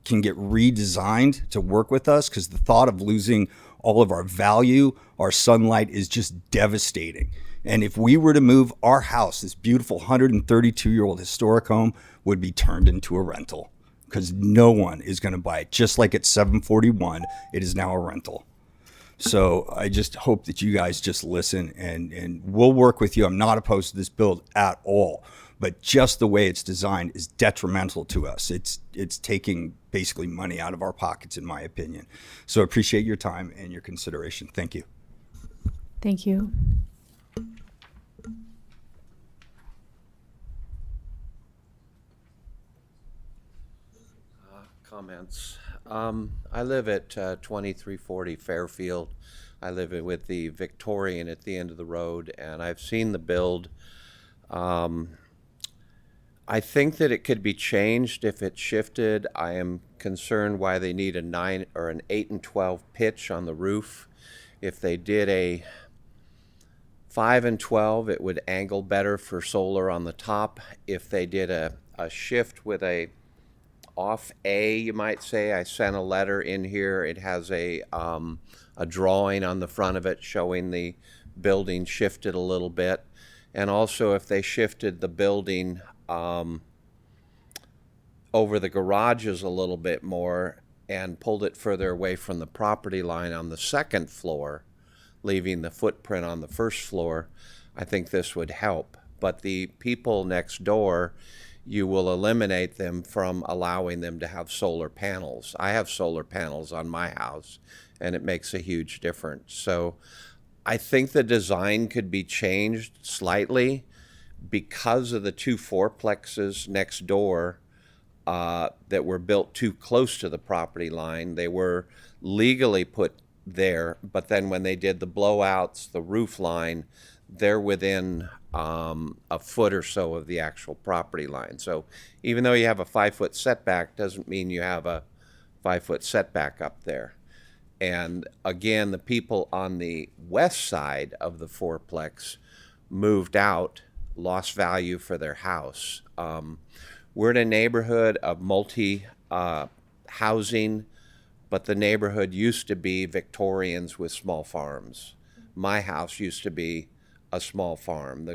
can get redesigned to work with us, because the thought of losing all of our value, our sunlight, is just devastating. And if we were to move, our house, this beautiful 132-year-old historic home, would be turned into a rental, because no one is going to buy it. Just like at 741, it is now a rental. So I just hope that you guys just listen, and we'll work with you. I'm not opposed to this build at all, but just the way it's designed is detrimental to us. It's taking basically money out of our pockets, in my opinion. So I appreciate your time and your consideration. Thank you. Thank you. Comments. I live at 2340 Fairfield. I live with the Victorian at the end of the road, and I've seen the build. I think that it could be changed if it shifted. I am concerned why they need a 9 or an 8 and 12 pitch on the roof. If they did a 5 and 12, it would angle better for solar on the top. If they did a shift with a off A, you might say. I sent a letter in here. It has a drawing on the front of it showing the building shifted a little bit. And also if they shifted the building over the garages a little bit more and pulled it further away from the property line on the second floor, leaving the footprint on the first floor, I think this would help. But the people next door, you will eliminate them from allowing them to have solar panels. I have solar panels on my house, and it makes a huge difference. So I think the design could be changed slightly because of the 2 fourplexes next door that were built too close to the property line. They were legally put there, but then when they did the blowouts, the roof line, they're within a foot or so of the actual property line. So even though you have a 5-foot setback, doesn't mean you have a 5-foot setback up there. And again, the people on the west side of the fourplex moved out, lost value for their house. We're in a neighborhood of multi-housing, but the neighborhood used to be Victorians with small farms. My house used to be a small farm.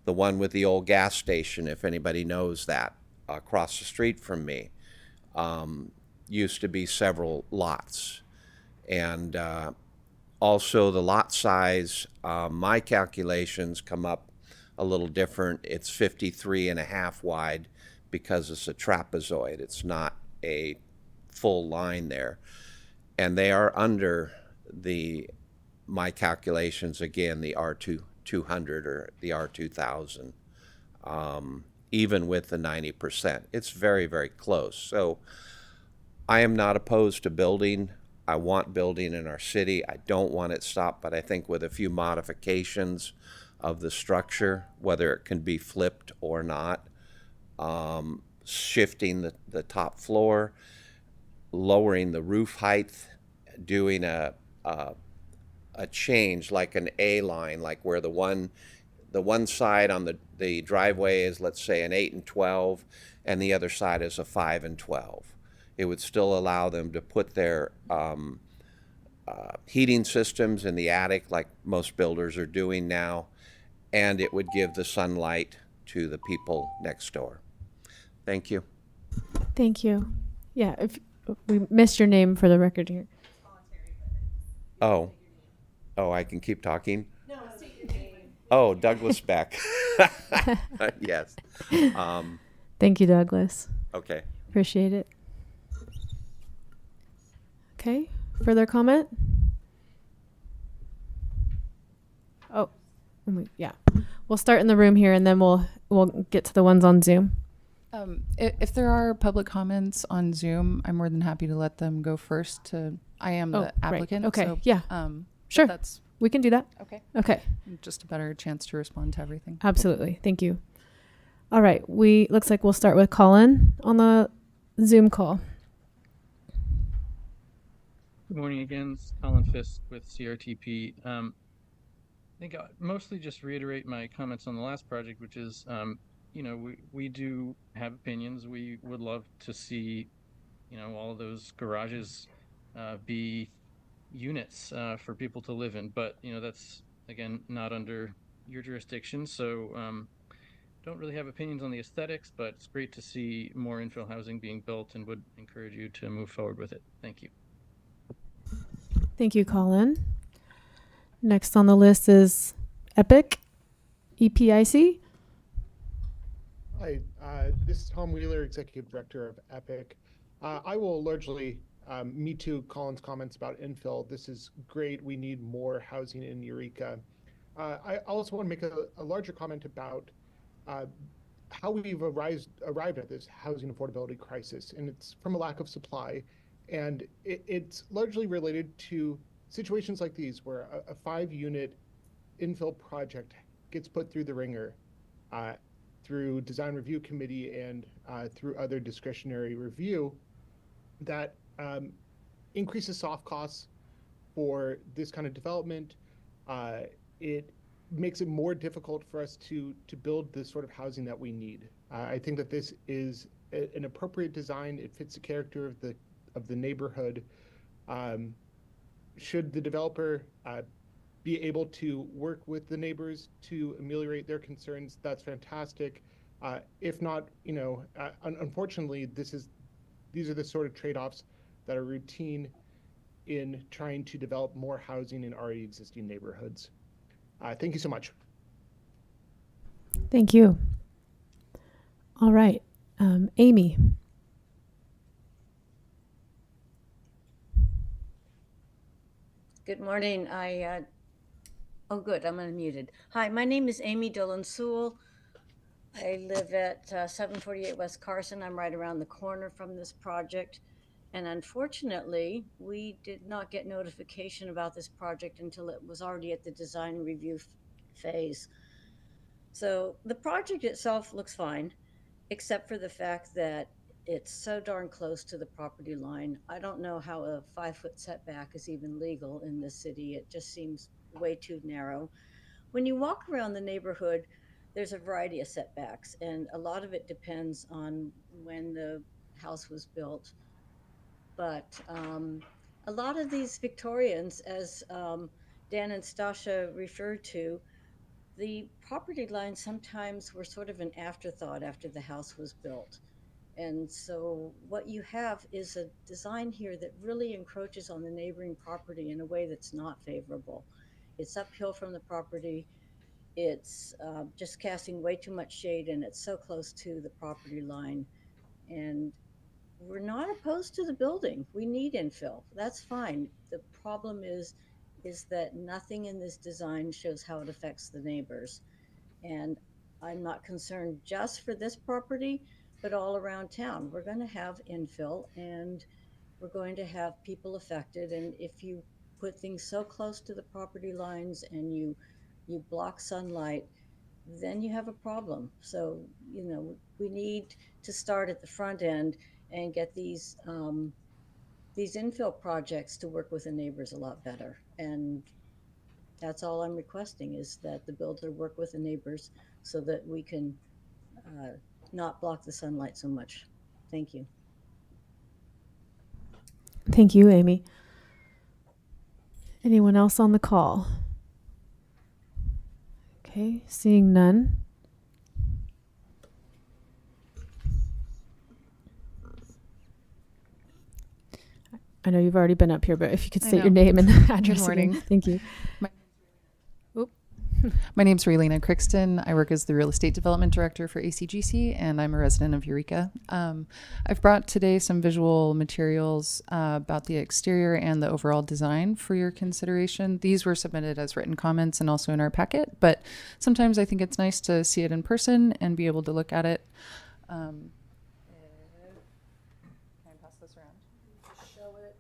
the one with the old gas station, if anybody knows that, across the street from me, used to be several lots. And also the lot size, my calculations come up a little different. It's 53.5 wide because it's a trapezoid. It's not a full line there. And they are under my calculations, again, the R200 or the R2000, even with the 90%. It's very, very close. So I am not opposed to building. I want building in our city. I don't want it stopped, but I think with a few modifications of the structure, whether it can be flipped or not, shifting the top floor, lowering the roof height, doing a change like an A line, like where the one side on the driveway is, let's say, an 8 and 12, and the other side is a 5 and 12. It would still allow them to put their heating systems in the attic like most builders are doing now, and it would give the sunlight to the people next door. Thank you. Thank you. Yeah, if we missed your name for the record here. Oh, I can keep talking? No, state your name. Oh, Douglas Beck. Yes. Thank you, Douglas. Okay. Appreciate it. Okay, further comment? Oh, yeah. We'll start in the room here, and then we'll get to the ones on Zoom. If there are public comments on Zoom, I'm more than happy to let them go first. I am the applicant. Right. Okay. So, Yeah. Sure. We can do that. Okay. Okay. Just a better chance to respond to everything. Absolutely. Thank you. All right. Looks like we'll start with Colin on the Zoom call. Good morning again. It's Colin Fisk with CRTP. I think I'll mostly just reiterate my comments on the last project, which is, we do have opinions. We would love to see, all of those garages be units for people to live in. But, that's, again, not under your jurisdiction. So don't really have opinions on the aesthetics, but it's great to see more infill housing being built and would encourage you to move forward with it. Thank you. Thank you, Colin. Next on the list is EPIC, EPIC. Hi, this is Tom Wheeler, Executive Director of EPIC. I will largely me too Colin's comments about infill. This is great. We need more housing in Eureka. I also want to make a larger comment about how we've arrived at this housing affordability crisis, and it's from a lack of supply. And it's largely related to situations like these where a 5-unit infill project gets put through the ringer through design review committee and through other discretionary review that increases soft costs for this kind of development. It makes it more difficult for us to build the sort of housing that we need. I think that this is an appropriate design. It fits the character of the neighborhood. Should the developer be able to work with the neighbors to ameliorate their concerns, that's fantastic. If not, unfortunately, these are the sort of trade-offs that are routine in trying to develop more housing in already existing neighborhoods. Thank you so much. Thank you. All right, Amy. Good morning. Oh, good. I'm unmuted. Hi, my name is Amy Dillon Sewell. I live at 748 West Carson. I'm right around the corner from this project. And unfortunately, we did not get notification about this project until it was already at the design review phase. So the project itself looks fine, except for the fact that it's so darn close to the property line. I don't know how a 5-foot setback is even legal in this city. It just seems way too narrow. When you walk around the neighborhood, there's a variety of setbacks, and a lot of it depends on when the house was built. But a lot of these Victorians, as Dan and Stasha referred to, the property lines sometimes were sort of an afterthought after the house was built. And so what you have is a design here that really encroaches on the neighboring property in a way that's not favorable. It's uphill from the property. It's just casting way too much shade, and it's so close to the property line. And we're not opposed to the building. We need infill. That's fine. The problem is that nothing in this design shows how it affects the neighbors. And I'm not concerned just for this property, but all around town. We're going to have infill, and we're going to have people affected. And if you put things so close to the property lines and you block sunlight, then you have a problem. So, you know, we need to start at the front end and get these infill projects to work with the neighbors a lot better. And that's all I'm requesting, is that the builder work with the neighbors so that we can not block the sunlight so much. Thank you. Thank you, Amy. Anyone else on the call? Okay, seeing none. I know you've already been up here, but if you could state your name and address morning. again. Thank you. My name's Raylena Crixton. I work as the Real Estate Development Director for ACGC, and I'm a resident of Eureka. I've brought today some visual materials about the exterior and the overall design for your consideration. These were submitted as written comments and also in our packet, but sometimes I think it's nice to see it in person and be able to look at it. Can I pass this around? Show it.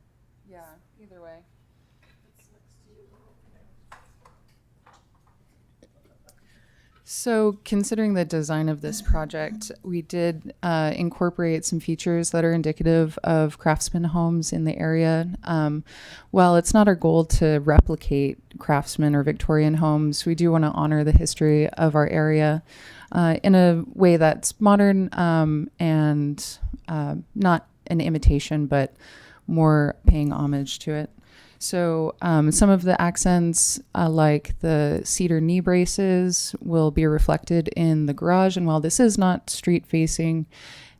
Yeah, either way. So considering the design of this project, we did incorporate some features that are indicative of craftsman homes in the area. While it's not our goal to replicate craftsman or Victorian homes, we do want to honor the history of our area in a way that's modern and not an imitation, but more paying homage to it. So some of the accents, like the cedar knee braces, will be reflected in the garage. And while this is not street facing,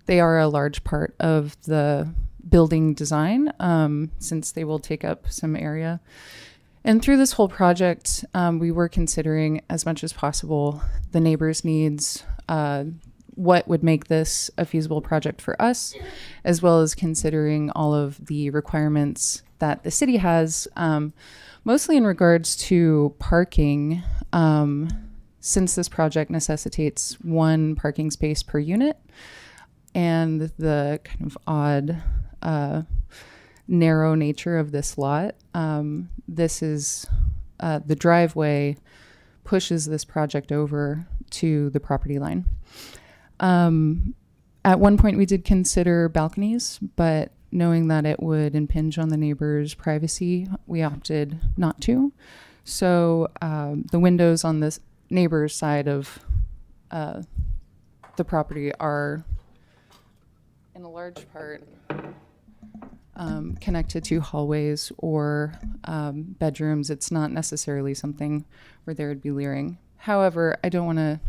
they are a large part of the building design, since they will take up some area. And through this whole project, we were considering as much as possible the neighbors' needs, what would make this a feasible project for us, as well as considering all of the requirements that the city has, mostly in regards to parking, since this project necessitates one parking space per unit, and the kind of odd, narrow nature of this lot. This is the driveway pushes this project over to the property line. At one point, we did consider balconies, but knowing that it would impinge on the neighbor's privacy, we opted not to. So the windows on this neighbor's side of the property are, in a large part, connected to hallways or bedrooms. It's not necessarily something where there would be leering. However, I don't want to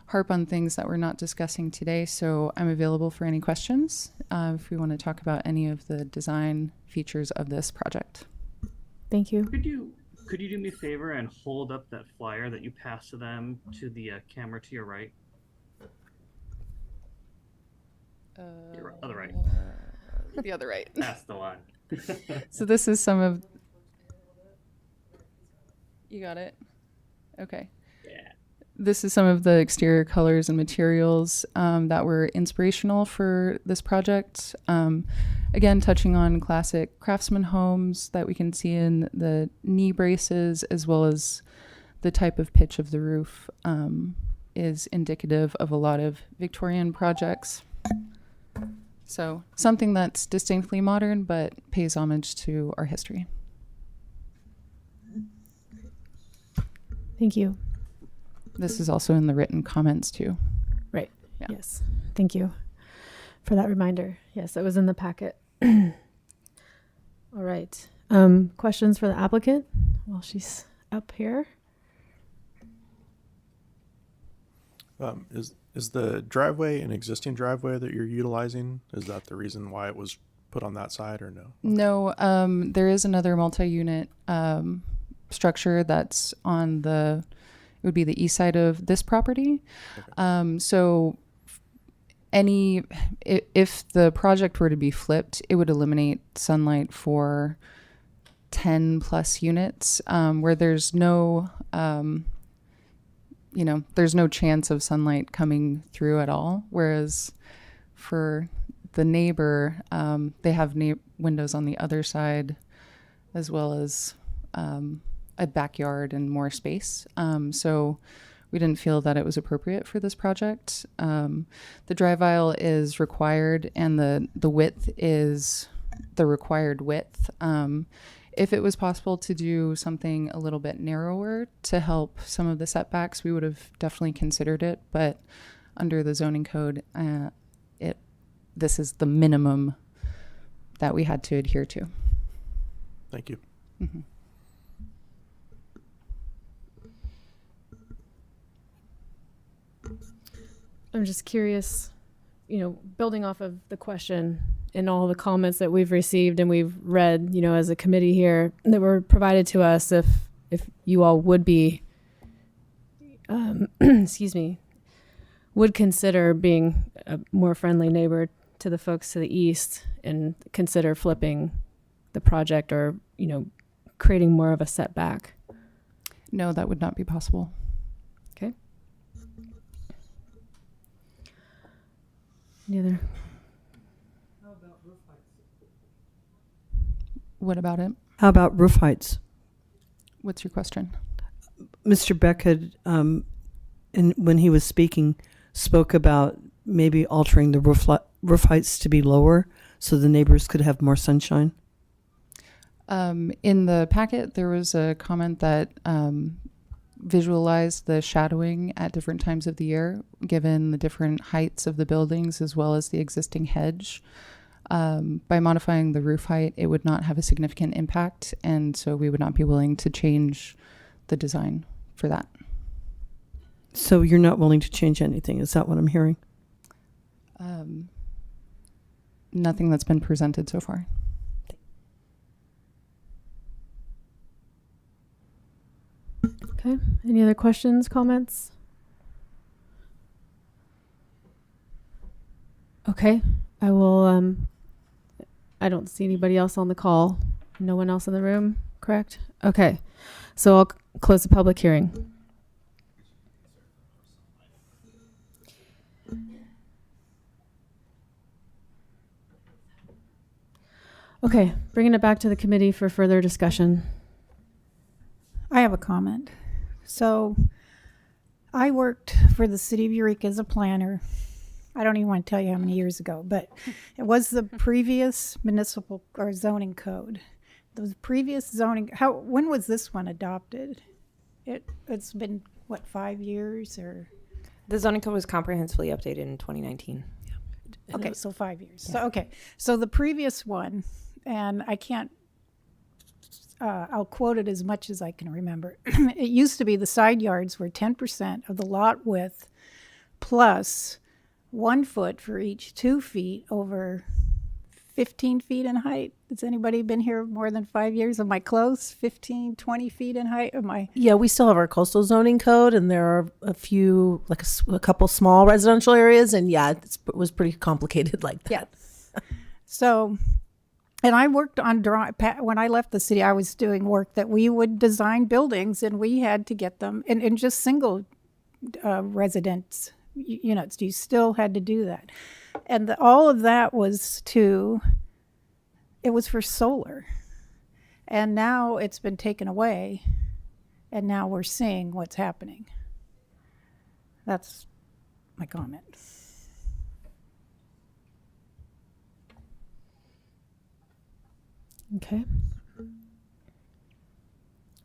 harp on things that we're not discussing today, so I'm available for any questions if we want to talk about any of the design features of this project. Thank you. Could you do me a favor and hold up that flyer that you passed to them to the camera to your right? Your other right. The other right. That's the one. So this is some of... You got it? Okay. Yeah. This is some of the exterior colors and materials that were inspirational for this project. Again, touching on classic craftsman homes that we can see in the knee braces, as well as the type of pitch of the roof is indicative of a lot of Victorian projects. So something that's distinctly modern, but pays homage to our history. Thank you. This is also in the written comments too. Right. Yeah. Yes. Thank you for that reminder. Yes, that was in the packet. All right. Questions for the applicant while she's up here? Is the driveway an existing driveway that you're utilizing? Is that the reason why it was put on that side, or no? No, there is another multi-unit structure that's on it would be the east side of this property. So if the project were to be flipped, it would eliminate sunlight for 10 plus units, where there's no, there's no chance of sunlight coming through at all. Whereas for the neighbor, they have windows on the other side, as well as a backyard and more space. So we didn't feel that it was appropriate for this project. The drive aisle is required, and the width is the required width. If it was possible to do something a little bit narrower to help some of the setbacks, we would have definitely considered it. But under the zoning code, this is the minimum that we had to adhere to. Thank you. Mm-hmm. I'm just curious, building off of the question and all the comments that we've received and we've read, as a committee here that were provided to us, if you all would be, would consider being a more friendly neighbor to the folks to the east and consider flipping the project or, creating more of a setback. No, that would not be possible. Okay. Any other? What about it? How about roof heights? What's your question? Mr. Beck had, when he was speaking, spoke about maybe altering the roof heights to be lower so the neighbors could have more sunshine. In the packet, there was a comment that visualized the shadowing at different times of the year, given the different heights of the buildings as well as the existing hedge. By modifying the roof height, it would not have a significant impact, and so we would not be willing to change the design for that. So you're not willing to change anything, is that what I'm hearing? Nothing that's been presented so far. Okay. Any other questions, comments? Okay. I will, I don't see anybody else on the call. No one else in the room, correct? Okay. So I'll close the public hearing. Okay. Bringing it back to the committee for further discussion. I have a comment. So I worked for the city of Eureka as a planner. I don't even want to tell you how many years ago, but it was the previous municipal or zoning code. The previous zoning, when was this one adopted? It's been, 5 years or? The zoning code was comprehensively updated in 2019. Okay, so 5 years. Yeah. So, okay. So the previous one, and I can't, I'll quote it as much as I can remember. It used to be the side yards were 10% of the lot width plus 1 foot for each 2 feet over 15 feet in height. Has anybody been here more than 5 years? Am I close? 15, 20 feet in height? Am I? Yeah, we still have our coastal zoning code, and there are a few, like a couple small residential areas, and yeah, it was pretty complicated like that. Yeah. So, and I worked on when I left the city, I was doing work that we would design buildings, and we had to get them in just single residence units. You still had to do that. And all of that was it was for solar. And now it's been taken away, and now we're seeing what's happening. That's my comment. Okay.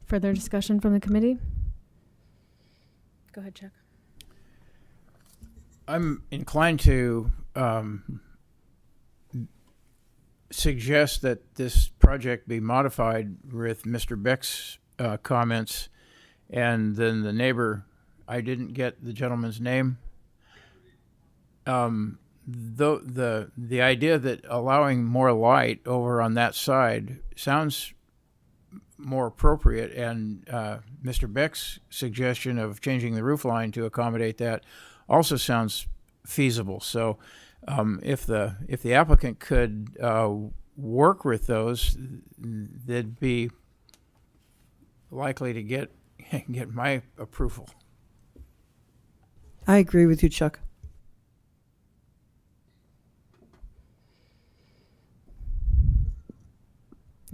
Further discussion from the committee? Go ahead, Chuck. I'm inclined to suggest that this project be modified with Mr. Beck's comments, and then the neighbor I didn't get the gentleman's name. The idea that allowing more light over on that side sounds more appropriate, and Mr. Beck's suggestion of changing the roof line to accommodate that also sounds feasible. So if the applicant could work with those, they'd be likely to get my approval. I agree with you, Chuck.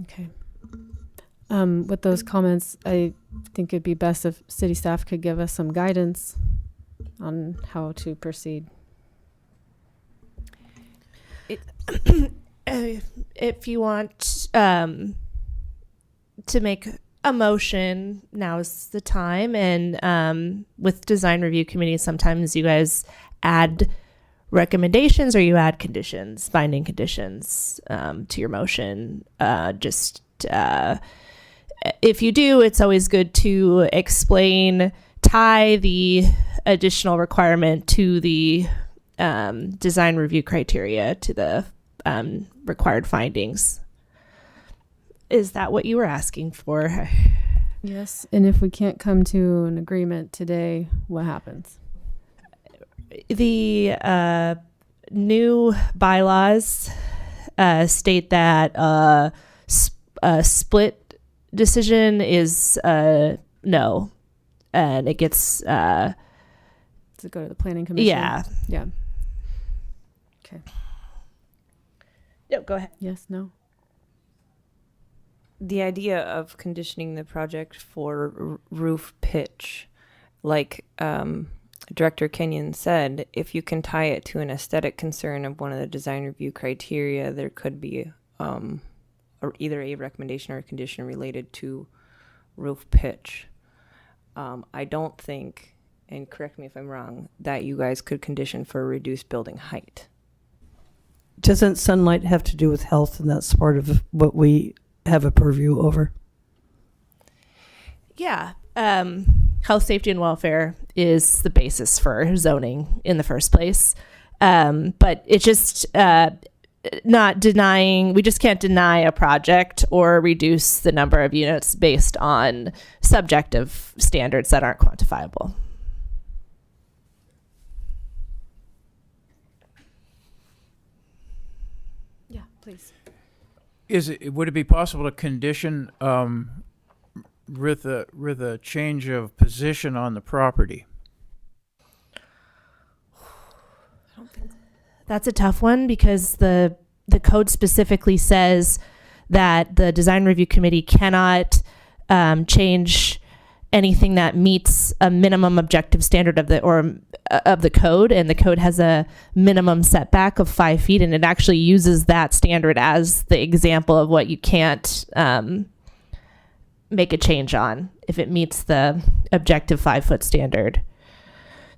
Okay. With those comments, I think it'd be best if city staff could give us some guidance on how to proceed. If you want to make a motion, now's the time. And with design review committees, sometimes you guys add recommendations or you add conditions, binding conditions to your motion. If you do, it's always good to tie the additional requirement to the design review criteria, to the required findings. Is that what you were asking for? Yes. And if we can't come to an agreement today, what happens? The new bylaws state that a split decision is no, and it gets to go to the planning commission. Yeah. Okay. Yep. Go ahead. Yes. No. The idea of conditioning the project for roof pitch, like Director Kenyon said, if you can tie it to an aesthetic concern of one of the design review criteria, there could be either a recommendation or a condition related to roof pitch. I don't think, and correct me if I'm wrong, that you guys could condition for a reduced building height. Doesn't sunlight have to do with health, and that's part of what we have a purview over? Yeah. Health, safety, and welfare is the basis for zoning in the first place. But it's just not denying, we just can't deny a project or reduce the number of units based on subjective standards that aren't quantifiable. Yeah, please. Would it be possible to condition with a change of position on the property? That's a tough one because the code specifically says that the design review committee cannot change anything that meets a minimum objective standard of the code, and the code has a minimum setback of 5 feet, and it actually uses that standard as the example of what you can't make a change on if it meets the objective 5-foot standard.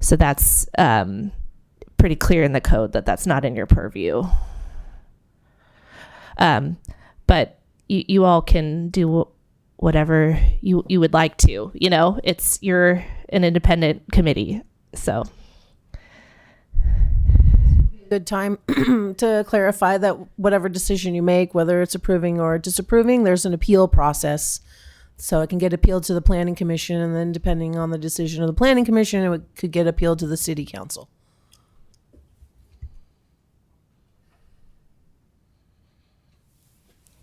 So that's pretty clear in the code that that's not in your purview. But you all can do whatever you would like to, you're an independent committee. So good time to clarify that whatever decision you make, whether it's approving or disapproving, there's an appeal process. So it can get appealed to the planning commission, and then depending on the decision of the planning commission, it could get appealed to the city council.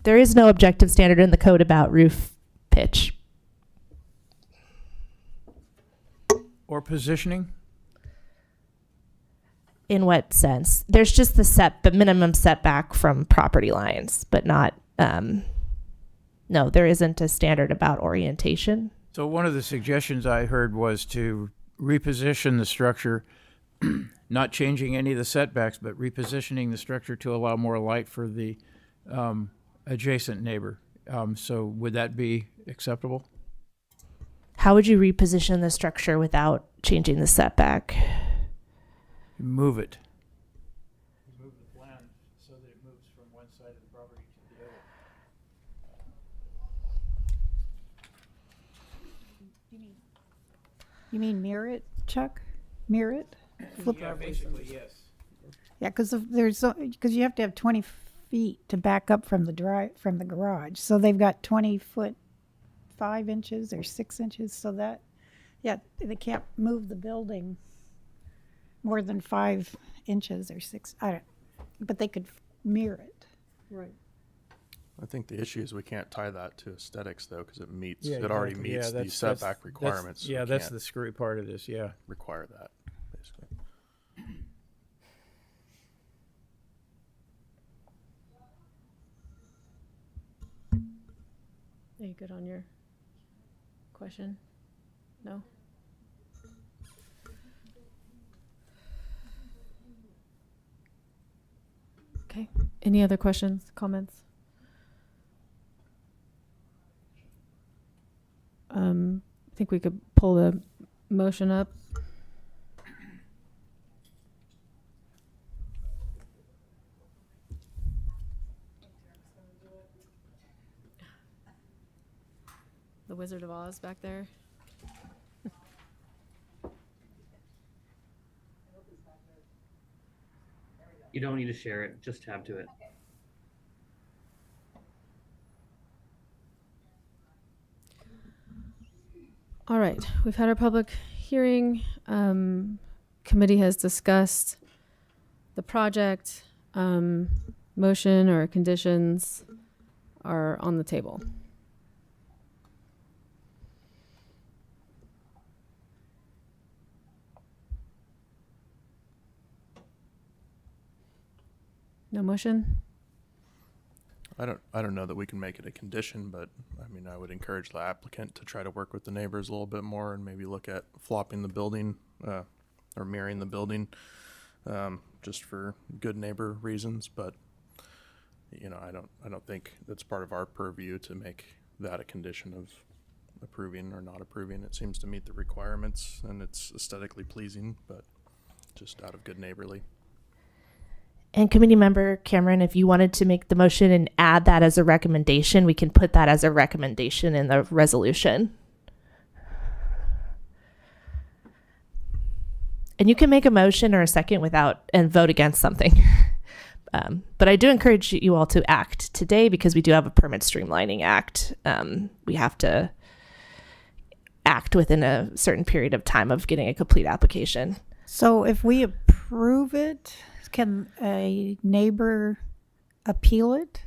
there is no objective standard in the code about roof pitch. Or positioning? In what sense? There's just the minimum setback from property lines, but not, no, there isn't a standard about orientation. So one of the suggestions I heard was to reposition the structure, not changing any of the setbacks, but repositioning the structure to allow more light for the adjacent neighbor. So would that be acceptable? How would you reposition the structure without changing the setback? Move it. Move the plan so that it moves from one side of the property to the other. You mean mirror it, Chuck? Mirror it? Yeah, basically, yes. Yeah, because because you have to have 20 feet to back up from the garage. So they've got 20-foot 5 inches or 6 inches. So that, yeah, they can't move the building more than 5 inches or 6. I don't. But they could mirror it. Right. I think the issue is we can't tie that to aesthetics though, because it meets Yeah, it already exactly. meets Yeah, the that's- setback that's- requirements. so Yeah, we that's can't the screwy part of this. Yeah. require that basically. Are you good on your question? No? Okay. Any other questions, comments? I think we could pull the motion up. The Wizard of Oz back there. You don't need to share it, just tab to it. All right, we've had our public hearing. Committee has discussed the project. Motion or conditions are on the table. No motion? I don't know that we can make it a condition, but I mean, I would encourage the applicant to try to work with the neighbors a little bit more and maybe look at flopping the building, or mirroring the building, just for good neighbor reasons. But, you know, I don't think that's part of our purview to make that a condition of approving or not approving. It seems to meet the requirements and it's aesthetically pleasing, but just out of good neighborly. And committee member Cameron, if you wanted to make the motion and add that as a recommendation, we can put that as a recommendation in the resolution. And you can make a motion or a second and vote against something. But I do encourage you all to act today because we do have a permit streamlining act. We have to act within a certain period of time of getting a complete application. So if we approve it, can a neighbor appeal it?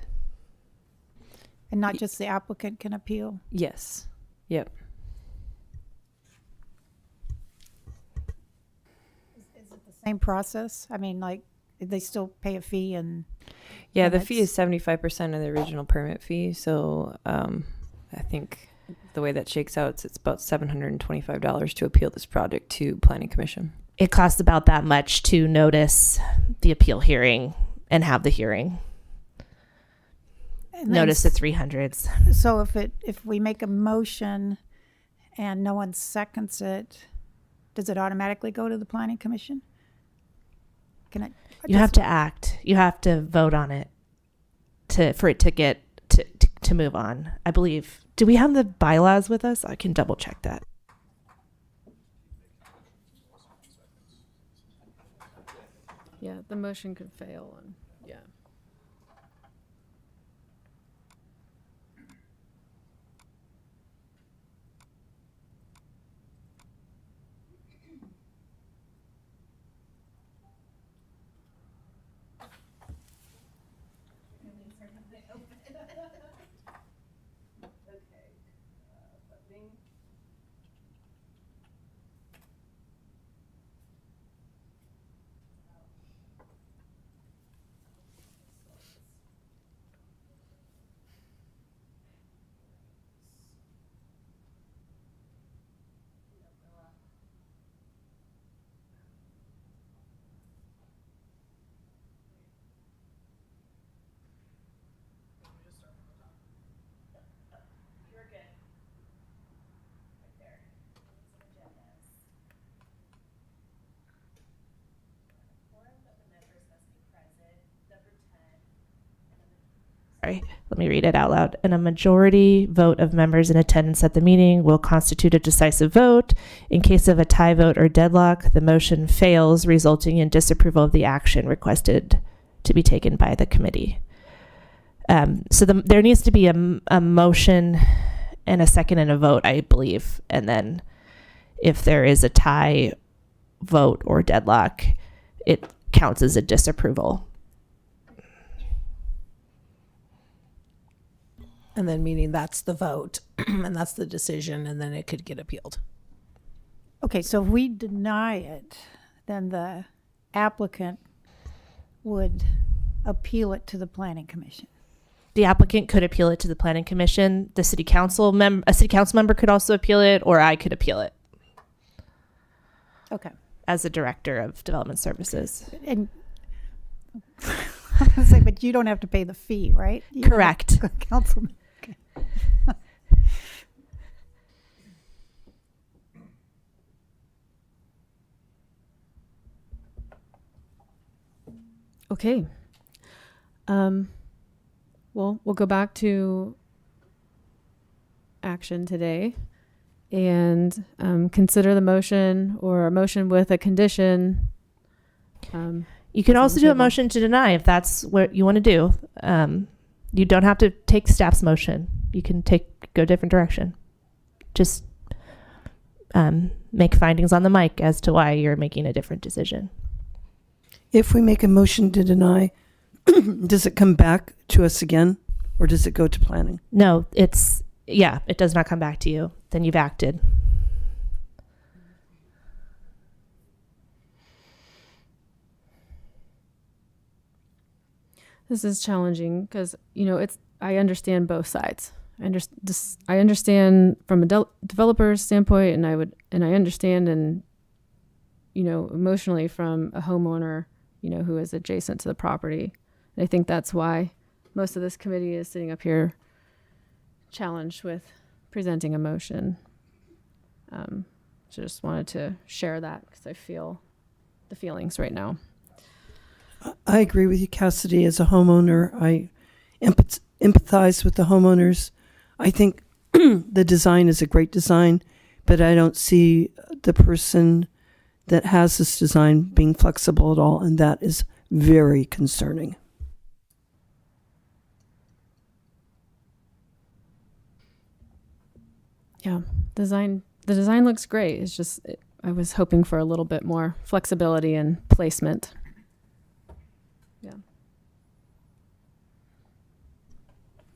And not just the applicant can appeal? Yes. Yep. Is it the same process? I mean, like, they still pay a fee and... Yeah, and the fee is 75% of the original permit fee. So I think the way that shakes out, it's about $725 to appeal this project to Planning Commission. It costs about that much to notice the appeal hearing and have the hearing. And Notice the 300s. So if we make a motion and no one seconds it, does it automatically go to the Planning Commission? Can it? You have to act. You have to vote on it for it to get to move on. I believe. Do we have the bylaws with us? I can double check that. Yeah, the motion could fail and yeah. sorry, let me read it out loud. And a majority vote of members in attendance at the meeting will constitute a decisive vote. In case of a tie vote or deadlock, the motion fails, resulting in disapproval of the action requested to be taken by the committee. So there needs to be a motion and a second and a vote, I believe. And then if there is a tie vote or deadlock, it counts as a disapproval. And then meaning that's the vote and that's the decision, and then it could get appealed. Okay, so if we deny it, then the applicant would appeal it to the planning commission. The applicant could appeal it to the planning commission. The city council a city council member could also appeal it, or I could appeal it. Okay. As the director of development services. And I was gonna say, but you don't have to pay the fee, right? You Correct. Councilman. Okay. Okay. Well, we'll go back to action today and consider the motion or a motion with a condition. You can also do a motion to deny if that's what you want to do. You don't have to take staff's motion. You can go a different direction. Just make findings on the mic as to why you're making a different decision. If we make a motion to deny, does it come back to us again, or does it go to planning? No, it does not come back to you. Then you've acted. This is challenging because, I understand both sides. I understand from a developer's standpoint, and I understand emotionally from a homeowner, who is adjacent to the property. And I think that's why most of this committee is sitting up here challenged with presenting a motion. Just wanted to share that because I feel the feelings right now. I agree with you, Cassidy. As a homeowner, I empathize with the homeowners. I think the design is a great design, but I don't see the person that has this design being flexible at all, and that is very concerning. Yeah, the design looks great. It's just I was hoping for a little bit more flexibility and placement. Yeah.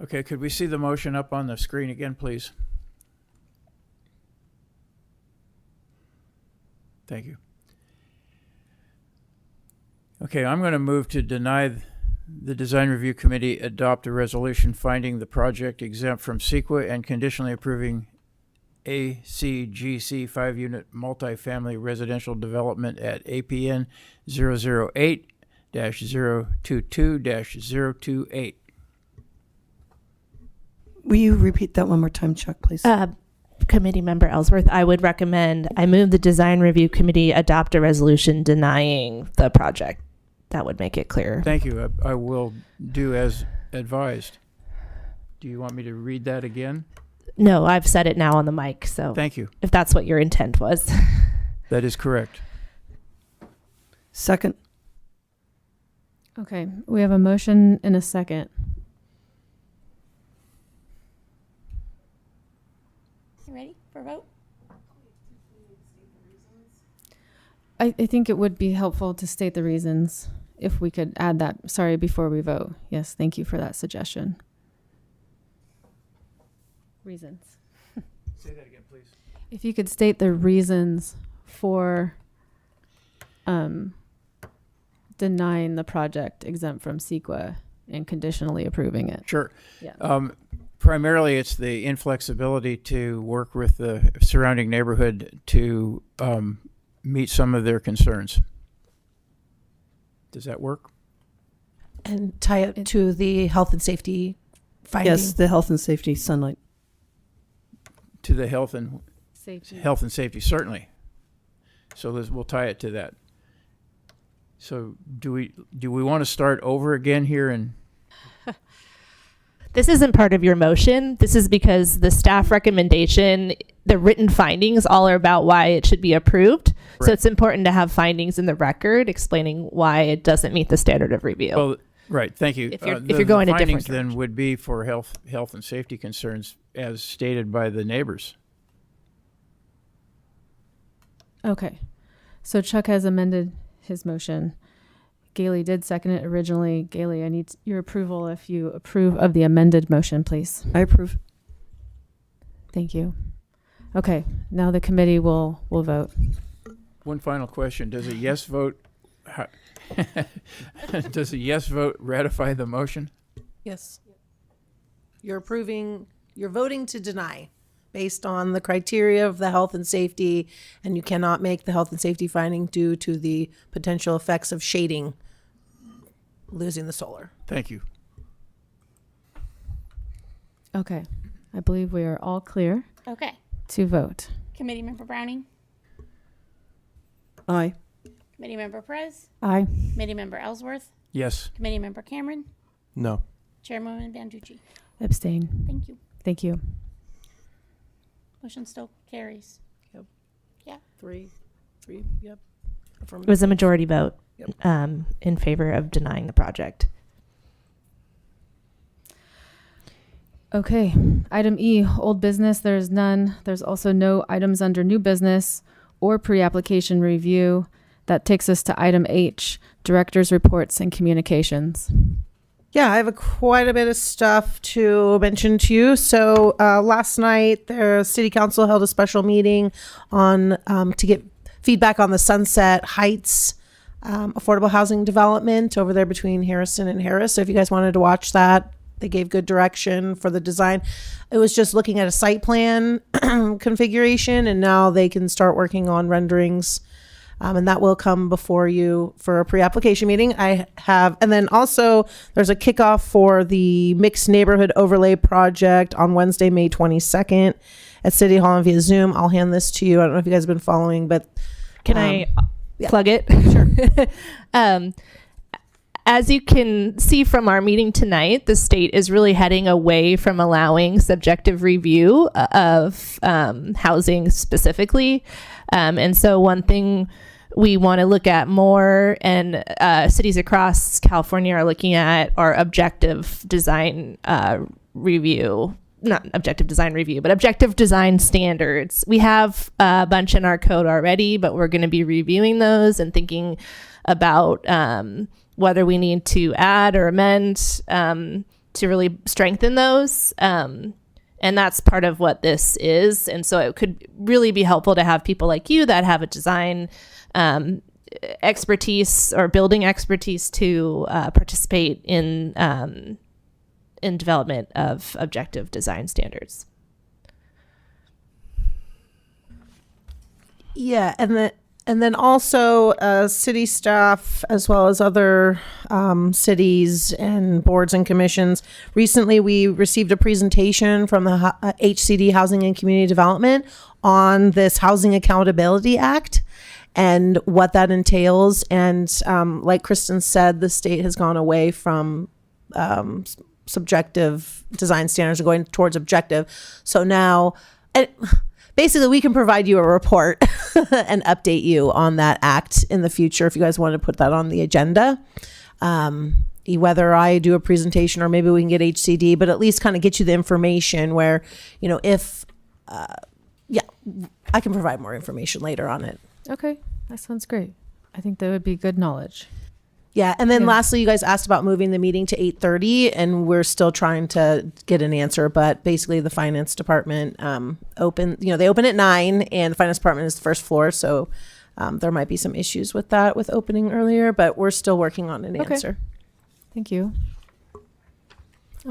Okay, could we see the motion up on the screen again, please? Thank you. Okay, I'm going to move to deny the Design Review Committee adopt a resolution finding the project exempt from CEQA and conditionally approving ACGC 5-unit multifamily residential development at APN 008-022-028. Will you repeat that one more time, Chuck, please? Committee Member Ellsworth, I move the Design Review Committee adopt a resolution denying the project. That would make it clearer. Thank you. I will do as advised. Do you want me to read that again? No, I've said it now on the mic, so Thank you. if that's what your intent was. That is correct. Second. Okay, we have a motion and a second. You ready for a vote? I think it would be helpful to state the reasons if we could add that, before we vote. Yes, thank you for that suggestion. Reasons. Say that again, please. If you could state the reasons for denying the project exempt from CEQA and conditionally approving it. Sure. Yeah. Primarily, it's the inflexibility to work with the surrounding neighborhood to meet some of their concerns. Does that work? And tie it to the health and safety finding. Yes, the health and safety, sunlight. To the health and safety, certainly. So we'll tie it to that. So do we want to start over again here? And This isn't part of your motion. This is because the staff recommendation, the written findings, all are about why it should be approved. So it's important to have findings in the record explaining why it doesn't meet the standard of review. Well, right. Thank you. If you're going the a different findings direction. then would be for health and safety concerns as stated by the neighbors. Okay. So Chuck has amended his motion. Gailey did second it originally. Gailey, I need your approval if you approve of the amended motion, please. I approve. Thank you. Okay, now the committee will vote. One final question. Does a yes vote does a yes vote ratify the motion? Yes. You're voting to deny based on the criteria of the health and safety, and you cannot make the health and safety finding due to the potential effects of shading, losing the solar. Thank you. Okay, I believe we are all clear Okay. to vote. Committee Member Browning, Aye. Committee Member Perez, Aye. Committee Member Ellsworth, Yes. Committee Member Cameron, No. Chairwoman Banducci. Abstain. Thank you. Thank you. Motion still carries. Yep. Yeah. Three, yep. It was a majority vote Yep. in favor of denying the project. Okay, item E, old business, there's none. There's also no items under new business or pre-application review. That takes us to item H, director's reports and communications. Yeah, I have quite a bit of stuff to mention to you. So last night, the city council held a special meeting on to get feedback on the Sunset Heights affordable housing development over there between Harrison and Harris. So if you guys wanted to watch that, they gave good direction for the design. It was just looking at a site plan configuration, and now they can start working on renderings. And that will come before you for a pre-application meeting. And then also there's a kickoff for the mixed neighborhood overlay project on Wednesday, May 22nd at City Hall and via Zoom. I'll hand this to you. I don't know if you guys have been following, but Can I yeah. plug it? Sure. As you can see from our meeting tonight, the state is really heading away from allowing subjective review of housing specifically. And so one thing we want to look at more, and cities across California are looking at, are objective design review. Not objective design review, but objective design standards. We have a bunch in our code already, but we're going to be reviewing those and thinking about whether we need to add or amend to really strengthen those. And that's part of what this is. And so it could really be helpful to have people like you that have a design expertise or building expertise to participate in development of objective design standards. Yeah, and then also city staff, as well as other cities and boards and commissions. Recently, we received a presentation from the HCD Housing and Community Development on this Housing Accountability Act and what that entails. And like Kristen said, the state has gone away from subjective design standards and going towards objective. So now, basically, we can provide you a report and update you on that act in the future if you guys want to put that on the agenda. Whether I do a presentation or maybe we can get HCD, but at least kind of get you the information where, you know, if, I can provide more information later on it. Okay, that sounds great. I think that would be good knowledge. Yeah, and then lastly, you guys asked about moving the meeting to 8:30, and we're still trying to get an answer. But basically, the finance department they open at 9, and the finance department is the first floor, so there might be some issues with that with opening earlier. But we're still working on an answer. Thank you. All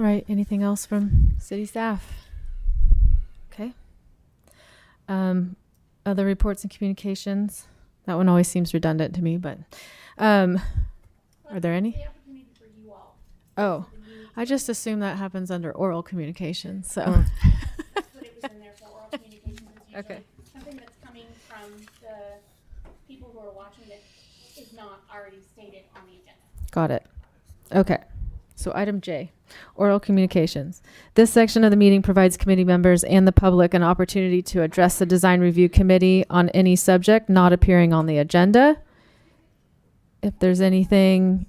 right, anything else from city staff? Okay. Other reports and communications. That one always seems redundant to me, but are there any? Oh, I just assume that happens under oral communication. So. That's what it was in there for oral communications. Is usually something that's coming from the people who are watching that is not already stated on the agenda. Got it. Okay. So item J. Oral communications. This section of the meeting provides committee members and the public an opportunity to address the design review committee on any subject not appearing on the agenda. If there's anything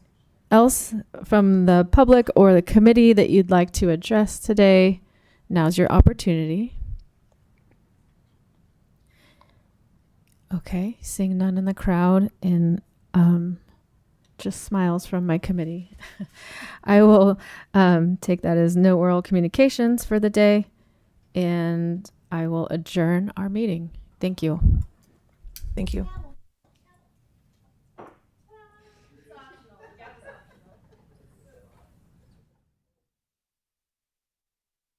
else from the public or the committee that you'd like to address today, now's your opportunity. Okay, seeing none in the crowd and just smiles from my committee. I will take that as no oral communications for the day, and I will adjourn our meeting. Thank you. Thank you.